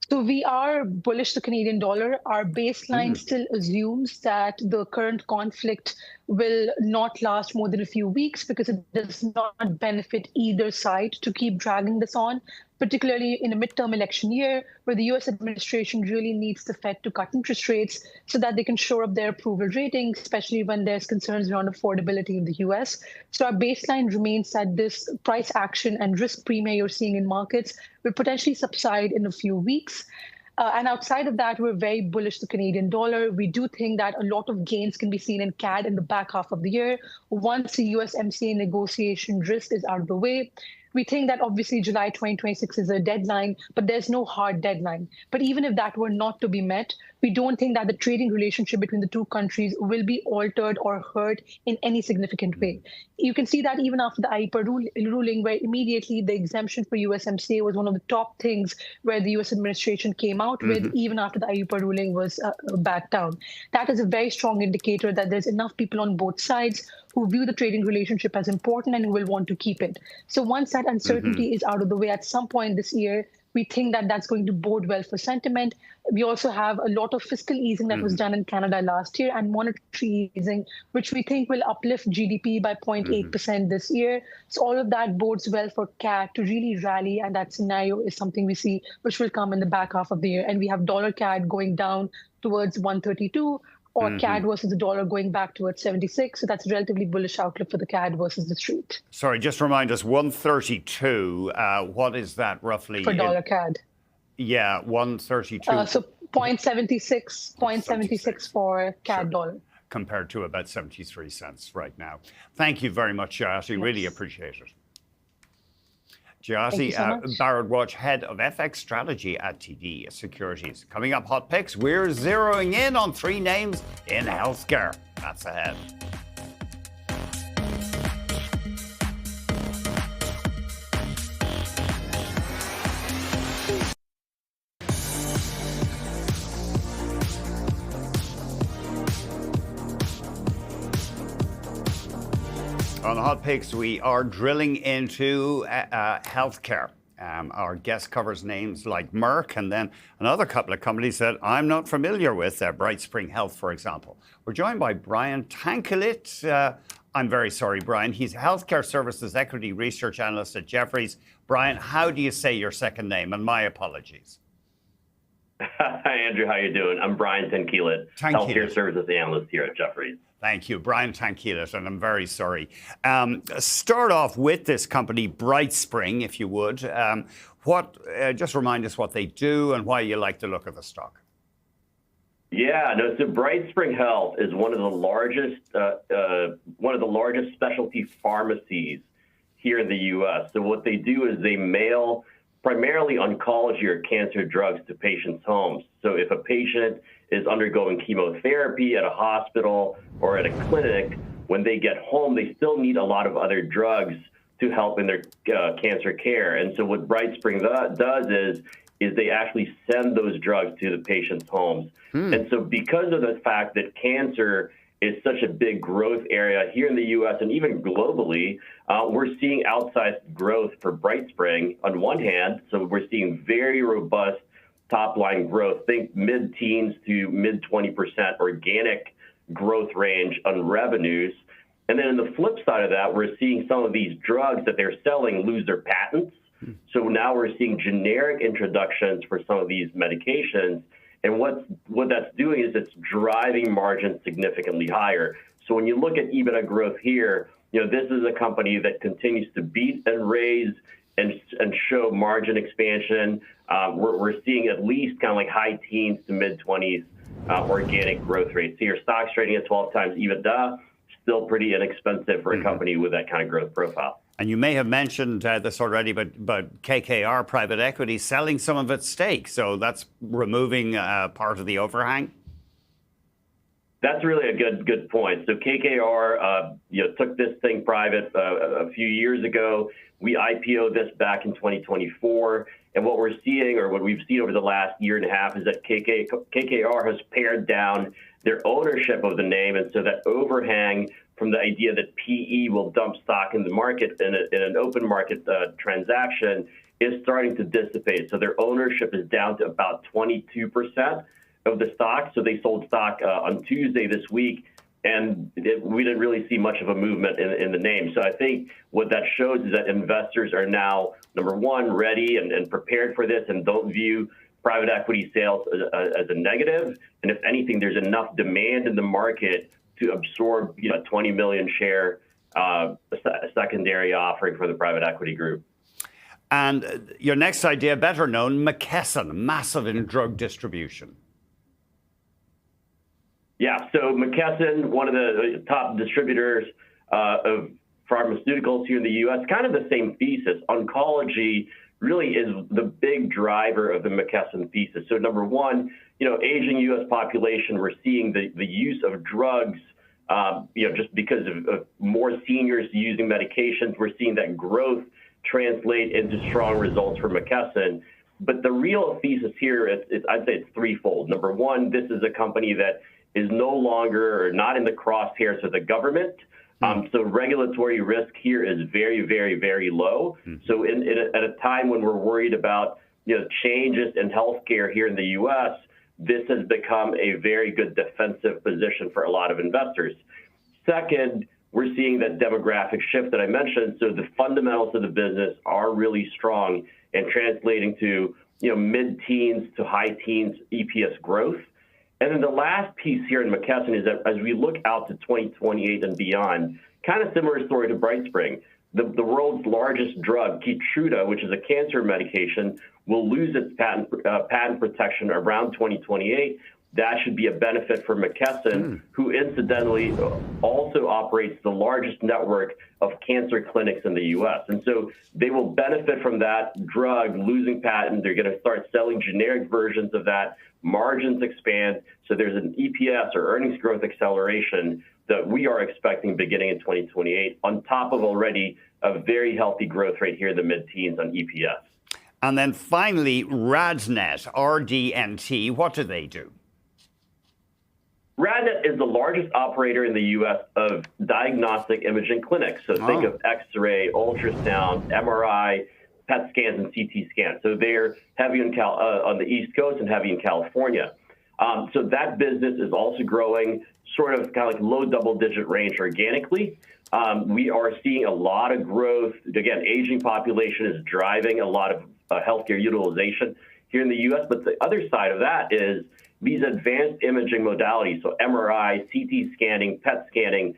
So we are bullish the Canadian dollar. Our baseline still assumes that the current conflict will not last more than a few weeks because it does not benefit either side to keep dragging this on, particularly in a midterm election year where the US administration really needs the Fed to cut interest rates so that they can shore up their approval rating, especially when there's concerns around affordability in the US. So our baseline remains that this price action and risk premium you're seeing in markets will potentially subside in a few weeks. And outside of that, we're very bullish the Canadian dollar. We do think that a lot of gains can be seen in CAD in the back half of the year once the USMCA negotiation risk is out of the way. We think that obviously July 2026 is a deadline, but there's no hard deadline. But even if that were not to be met, we don't think that the trading relationship between the two countries will be altered or hurt in any significant way. You can see that even after the IEEPA ruling, where immediately the exemption for USMCA was one of the top things where the US administration came out with, even after the IEEPA ruling was backed down. That is a very strong indicator that there's enough people on both sides who view the trading relationship as important and who will want to keep it. So once that uncertainty is out of the way at some point this year, we think that that's going to bode well for sentiment. We also have a lot of fiscal easing that was done in Canada last year and monetary easing, which we think will uplift GDP by 0.8% this year. So all of that bodes well for CAD to really rally, and that scenario is something we see which will come in the back half of the year. And we have dollar CAD going down towards 132, or CAD versus the dollar going back towards 76. So that's a relatively bullish outlook for the CAD versus the street. Sorry, just remind us, 132, what is that roughly? For dollar CAD. Yeah, 132. So 0.76 for CAD dollar. Compared to about 73 cents right now. Thank you very much, Jyoti. Really appreciate it. Jyoti, Barrett Watch, Head of FX Strategy at TD Securities. Coming up, Hot Picks, we're zeroing in on 3 names in healthcare. That's ahead. On Hot Picks, we are drilling into healthcare. Our guest covers names like Merck and then another couple of companies that I'm not familiar with, BrightSpring Health, for example. We're joined by Brian Tanquilut. I'm very sorry, Brian. He's a healthcare services equity research analyst at Jefferies. Brian, how do you say your second name? And my apologies. Hi, Andrew. How you doing? I'm Brian Tanquilut, healthcare services analyst here at Jefferies. Thank you, Brian Tanquilut, and I'm very sorry. Start off with this company, BrightSpring, if you would. Just remind us what they do and why you like the look of the stock. Yeah, no. So BrightSpring Health is one of the largest specialty pharmacies here in the U.S. So what they do is they mail primarily oncology or cancer drugs to patients' homes. So if a patient is undergoing chemotherapy at a hospital or at a clinic, when they get home, they still need a lot of other drugs to help in their cancer care. And so what BrightSpring does is they actually send those drugs to the patient's homes. And so because of the fact that cancer is such a big growth area here in the U.S. and even globally, we're seeing outsized growth for BrightSpring on one hand. So we're seeing very robust top-line growth, think mid-teens to mid-20% organic growth range on revenues. And then on the flip side of that, we're seeing some of these drugs that they're selling lose their patents. So now we're seeing generic introductions for some of these medications. And what that's doing is it's driving margins significantly higher. So when you look at EBITDA growth here, this is a company that continues to beat and raise and show margin expansion. We're seeing at least kind of like high teens to mid-20s organic growth rates. So your stock's trading at 12 times EBITDA, still pretty inexpensive for a company with that kind of growth profile. And you may have mentioned this already, but KKR Private Equity selling some of its stake, so that's removing part of the overhang. That's really a good point. So KKR, took this thing private a few years ago. We IPO'd this back in 2024, and what we're seeing, or what we've seen over the last year and a half, is that KKR has pared down their ownership of the name, and so that overhang from the idea that PE will dump stock in the market in an open market transaction is starting to dissipate. So their ownership is down to about 22% of the stock. So they sold stock on Tuesday this week, and we didn't really see much of a movement in the name. So I think what that shows is that investors are now, number one, ready and prepared for this and don't view private equity sales as a negative. And if anything, there's enough demand in the market to absorb, a 20 million share secondary offering for the private equity group. And your next idea, better known, McKesson, massive in drug distribution. Yeah, so McKesson, one of the top distributors of pharmaceuticals here in the U.S., kind of the same thesis. Oncology really is the big driver of the McKesson thesis. So number one, aging U.S. population, we're seeing the use of drugs, just because of more seniors using medications. We're seeing that growth translate into strong results for McKesson. But the real thesis here is I'd say it's threefold. Number one, this is a company that is no longer or not in the crosshairs of the government. So regulatory risk here is very, very, very low. So at a time when we're worried about changes in healthcare here in the U.S., this has become a very good defensive position for a lot of investors. Second, we're seeing that demographic shift that I mentioned. So the fundamentals of the business are really strong and translating to mid-teens to high teens EPS growth. And then the last piece here in McKesson is that as we look out to 2028 and beyond, kind of similar story to BrightSpring, the world's largest drug, Keytruda, which is a cancer medication, will lose its patent protection around 2028. That should be a benefit for McKesson, who incidentally also operates the largest network of cancer clinics in the U.S. And so they will benefit from that drug losing patent. They're going to start selling generic versions of that. Margins expand. So there's an EPS or earnings growth acceleration that we are expecting beginning in 2028, on top of already a very healthy growth rate here in the mid-teens on EPS. And then finally, RadNet, RDNT, what do they do? RadNet is the largest operator in the U.S. of diagnostic imaging clinics. So think of X-ray, ultrasound, MRI, PET scans, and CT scans. So they're heavy on the East Coast and heavy in California. So that business is also growing sort of kind of like low double-digit range organically. We are seeing a lot of growth. Again, aging population is driving a lot of healthcare utilization here in the U.S. But the other side of that is these advanced imaging modalities, so MRI, CT scanning, PET scanning,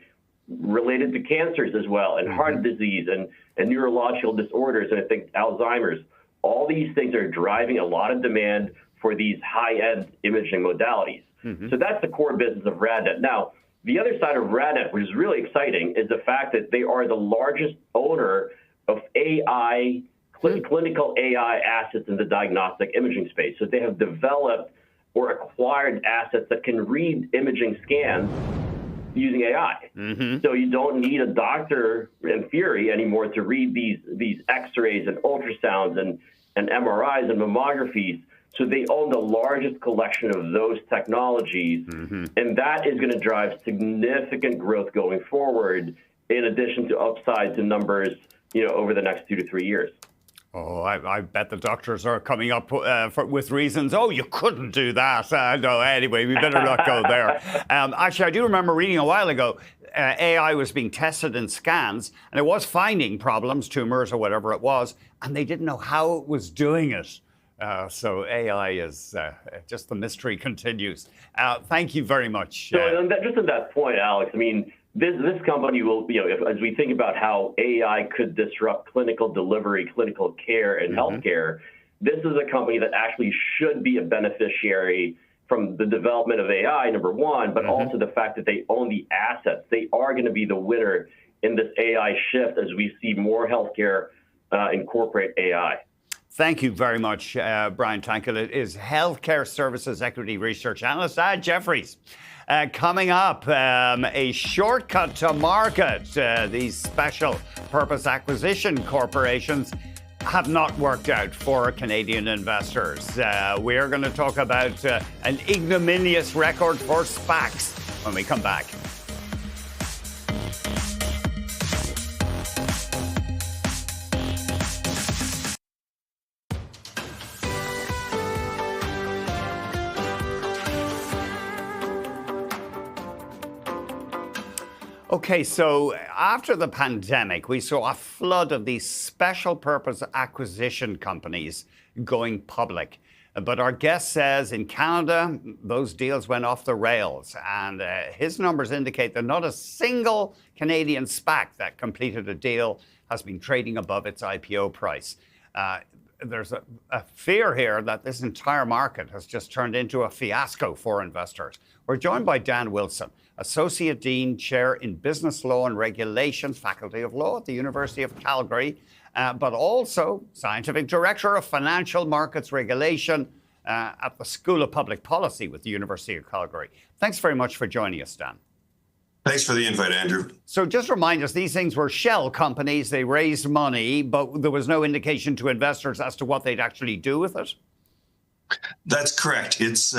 related to cancers as well, and heart disease and neurological disorders, and I think Alzheimer's. All these things are driving a lot of demand for these high-end imaging modalities. So that's the core business of RadNet. Now, the other side of RadNet, which is really exciting, is the fact that they are the largest owner of AI, clinical AI assets in the diagnostic imaging space. So they have developed or acquired assets that can read imaging scans using AI. So you don't need a doctor in theory anymore to read these X-rays and ultrasounds and MRIs and mammographies. So they own the largest collection of those technologies, and that is going to drive significant growth going forward, in addition to upsides in numbers, over the next 2 to 3 years. Oh, I bet the doctors are coming up with reasons. Oh, you couldn't do that. No, anyway, we better not go there. Actually, I do remember reading a while ago, AI was being tested in scans, and it was finding problems, tumors or whatever it was, and they didn't know how it was doing it. So AI is just the mystery continues. Thank you very much. So just at that point, Alex, I mean, this company will, as we think about how AI could disrupt clinical delivery, clinical care, and healthcare, this is a company that actually should be a beneficiary from the development of AI, number one, but also the fact that they own the assets. They are going to be the winner in this AI shift as we see more healthcare incorporate AI. Thank you very much, Brian Tanklet is Healthcare Services Equity Research Analyst at Jefferies. Coming up, a shortcut to market. These special purpose acquisition corporations have not worked out for Canadian investors. We're going to talk about an ignominious record for SPACs when we come back. Okay, so after the pandemic, we saw a flood of these special purpose acquisition companies going public. But our guest says in Canada, those deals went off the rails. And his numbers indicate that not a single Canadian SPAC that completed a deal has been trading above its IPO price. There's a fear here that this entire market has just turned into a fiasco for investors. We're joined by Dan Wilson, Associate Dean, Chair in Business Law and Regulation, Faculty of Law at the University of Calgary, but also Scientific Director of Financial Markets Regulation at the School of Public Policy with the University of Calgary. Thanks very much for joining us, Dan. Thanks for the invite, Andrew. So just remind us, these things were shell companies. They raised money, but there was no indication to investors as to what they'd actually do with it? That's correct. It's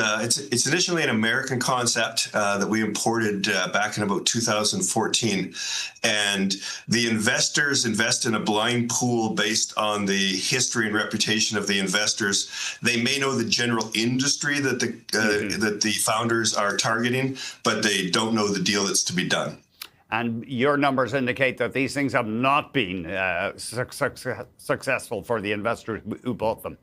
initially an American concept that we imported back in about 2014, and the investors invest in a blind pool based on the history and reputation of the investors. They may know the general industry that the founders are targeting, but they don't know the deal that's to be done. And your numbers indicate that these things have not been successful for the investors who bought them.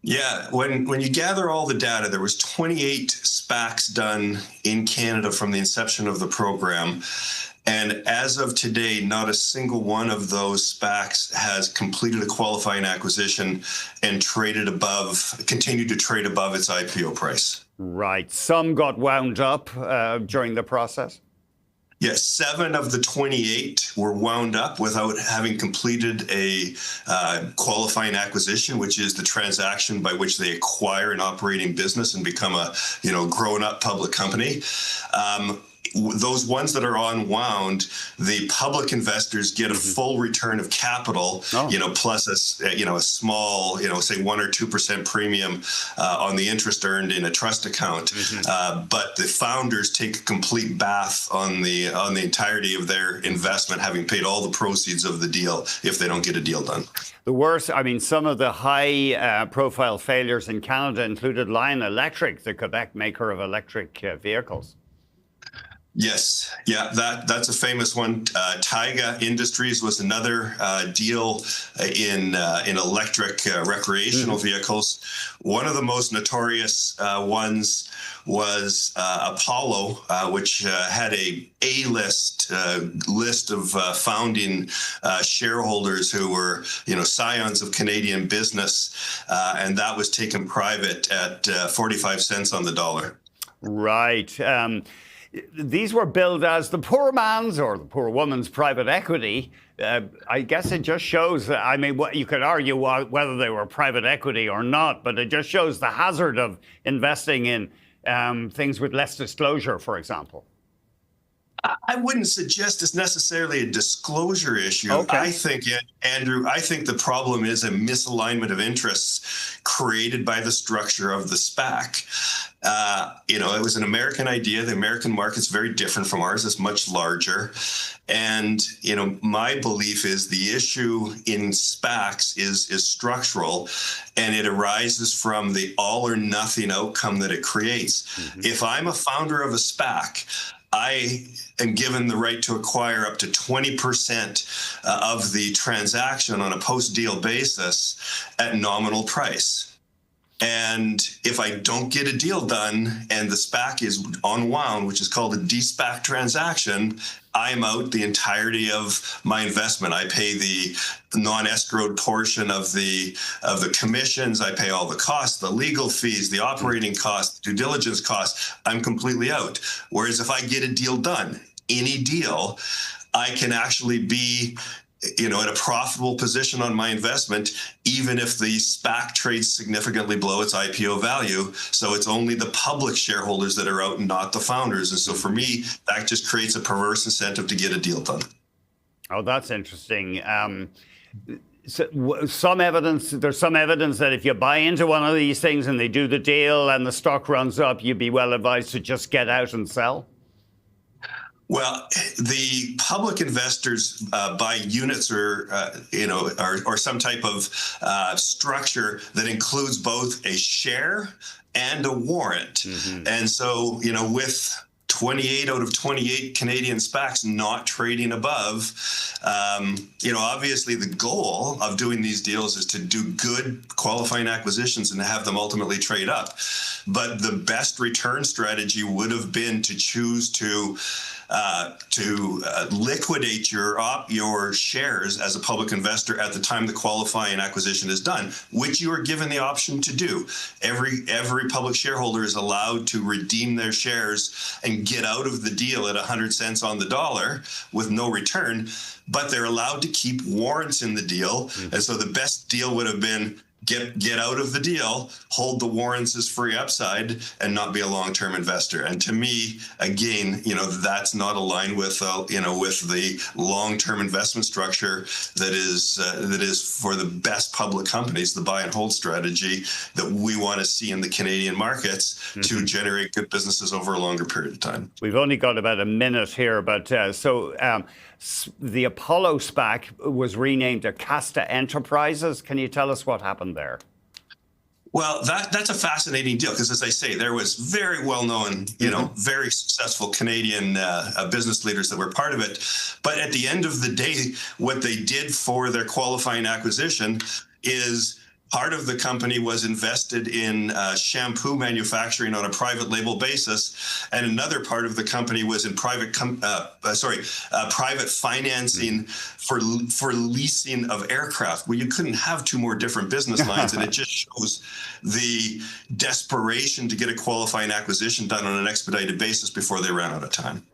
Yeah, when you gather all the data, there was 28 SPACs done in Canada from the inception of the program. And as of today, not a single one of those SPACs has completed a qualifying acquisition and continued to trade above its IPO price. Right. Some got wound up during the process? Yes, 7 of the 28 were wound up without having completed a qualifying acquisition, which is the transaction by which they acquire an operating business and become a grown-up public company. Those ones that are unwound, the public investors get a full return of capital, plus a small, say 1 or 2% premium on the interest earned in a trust account. But the founders take a complete bath on the entirety of their investment, having paid all the proceeds of the deal if they don't get a deal done. The worst, some of the high-profile failures in Canada included Lion Electric, the Quebec maker of electric vehicles. Yes, yeah, that's a famous one. Taiga Industries was another deal in electric recreational vehicles. One of the most notorious ones was Apollo, which had a list of founding shareholders who were scions of Canadian business, and that was taken private at 45 cents on the dollar. Right. These were billed as the poor man's or the poor woman's private equity. I guess it just shows, you could argue whether they were private equity or not, but it just shows the hazard of investing in things with less disclosure, for example. I wouldn't suggest it's necessarily a disclosure issue. Okay. I think, Andrew, the problem is a misalignment of interests created by the structure of the SPAC. It was an American idea. The American market's very different from ours. It's much larger. And, my belief is the issue in SPACs is structural, and it arises from the all or nothing outcome that it creates. Mm-hmm. If I'm a founder of a SPAC, I am given the right to acquire up to 20% of the transaction on a post-deal basis at nominal price. And if I don't get a deal done and the SPAC is unwound, which is called a de-SPAC transaction, I'm out the entirety of my investment. I pay the non-escrowed portion of the commissions. I pay all the costs, the legal fees, the operating costs, due diligence costs. I'm completely out. Whereas if I get a deal done, any deal, I can actually be in a profitable position on my investment, even if the SPAC trades significantly below its IPO value. So it's only the public shareholders that are out and not the founders. And so for me, that just creates a perverse incentive to get a deal done. Oh, that's interesting. There's some evidence that if you buy into one of these things and they do the deal and the stock runs up, you'd be well advised to just get out and sell? Well, the public investors buy units or some type of structure that includes both a share and a warrant. Mm-hmm. And so, with 28 out of 28 Canadian SPACs not trading above, obviously the goal of doing these deals is to do good qualifying acquisitions and have them ultimately trade up. But the best return strategy would have been to choose to liquidate your shares as a public investor at the time the qualifying acquisition is done, which you are given the option to do. Every public shareholder is allowed to redeem their shares and get out of the deal at 100 cents on the dollar with no return, but they're allowed to keep warrants in the deal. Mm-hmm. And so the best deal would have been get out of the deal, hold the warrants as free upside, and not be a long-term investor. And to me, again, that's not aligned with with the long-term investment structure that is for the best public companies, the buy and hold strategy that we want to see in the Canadian markets. Mm-hmm. To generate good businesses over a longer period of time. We've only got about a minute here, but the Apollo SPAC was renamed Acasta Enterprises. Can you tell us what happened there? Well, that's a fascinating deal because, as I say, there was very well-known, very successful Canadian business leaders that were part of it. But at the end of the day, what they did for their qualifying acquisition is part of the company was invested in shampoo manufacturing on a private label basis, and another part of the company was in private financing for leasing of aircraft. Well, you couldn't have two more different business lines, and it just shows the desperation to get a qualifying acquisition done on an expedited basis before they ran out of time.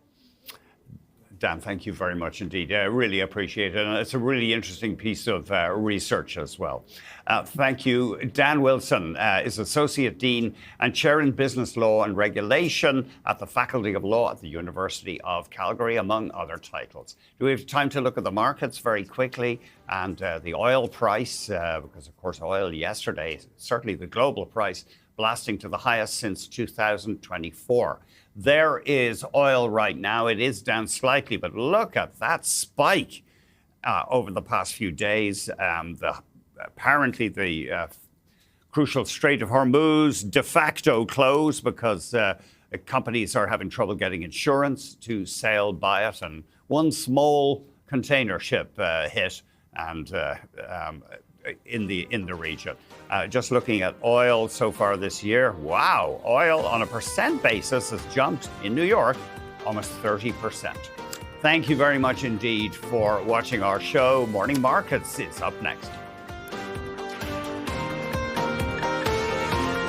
Dan, thank you very much indeed. I really appreciate it. And it's a really interesting piece of research as well. Thank you. Dan Wilson is Associate Dean and Chair in Business Law and Regulation at the Faculty of Law at the University of Calgary, among other titles. Do we have time to look at the markets very quickly and the oil price? Because, of course, oil yesterday, certainly the global price, blasting to the highest since 2024. There is oil right now. It is down slightly, but look at that spike over the past few days. Apparently, the crucial Strait of Hormuz de facto closed because companies are having trouble getting insurance to sail by it. And one small container ship hit and in the region. Just looking at oil so far this year, wow, oil on a percent basis has jumped in New York almost 30%. Thank you very much indeed for watching our show. Morning Markets is up next.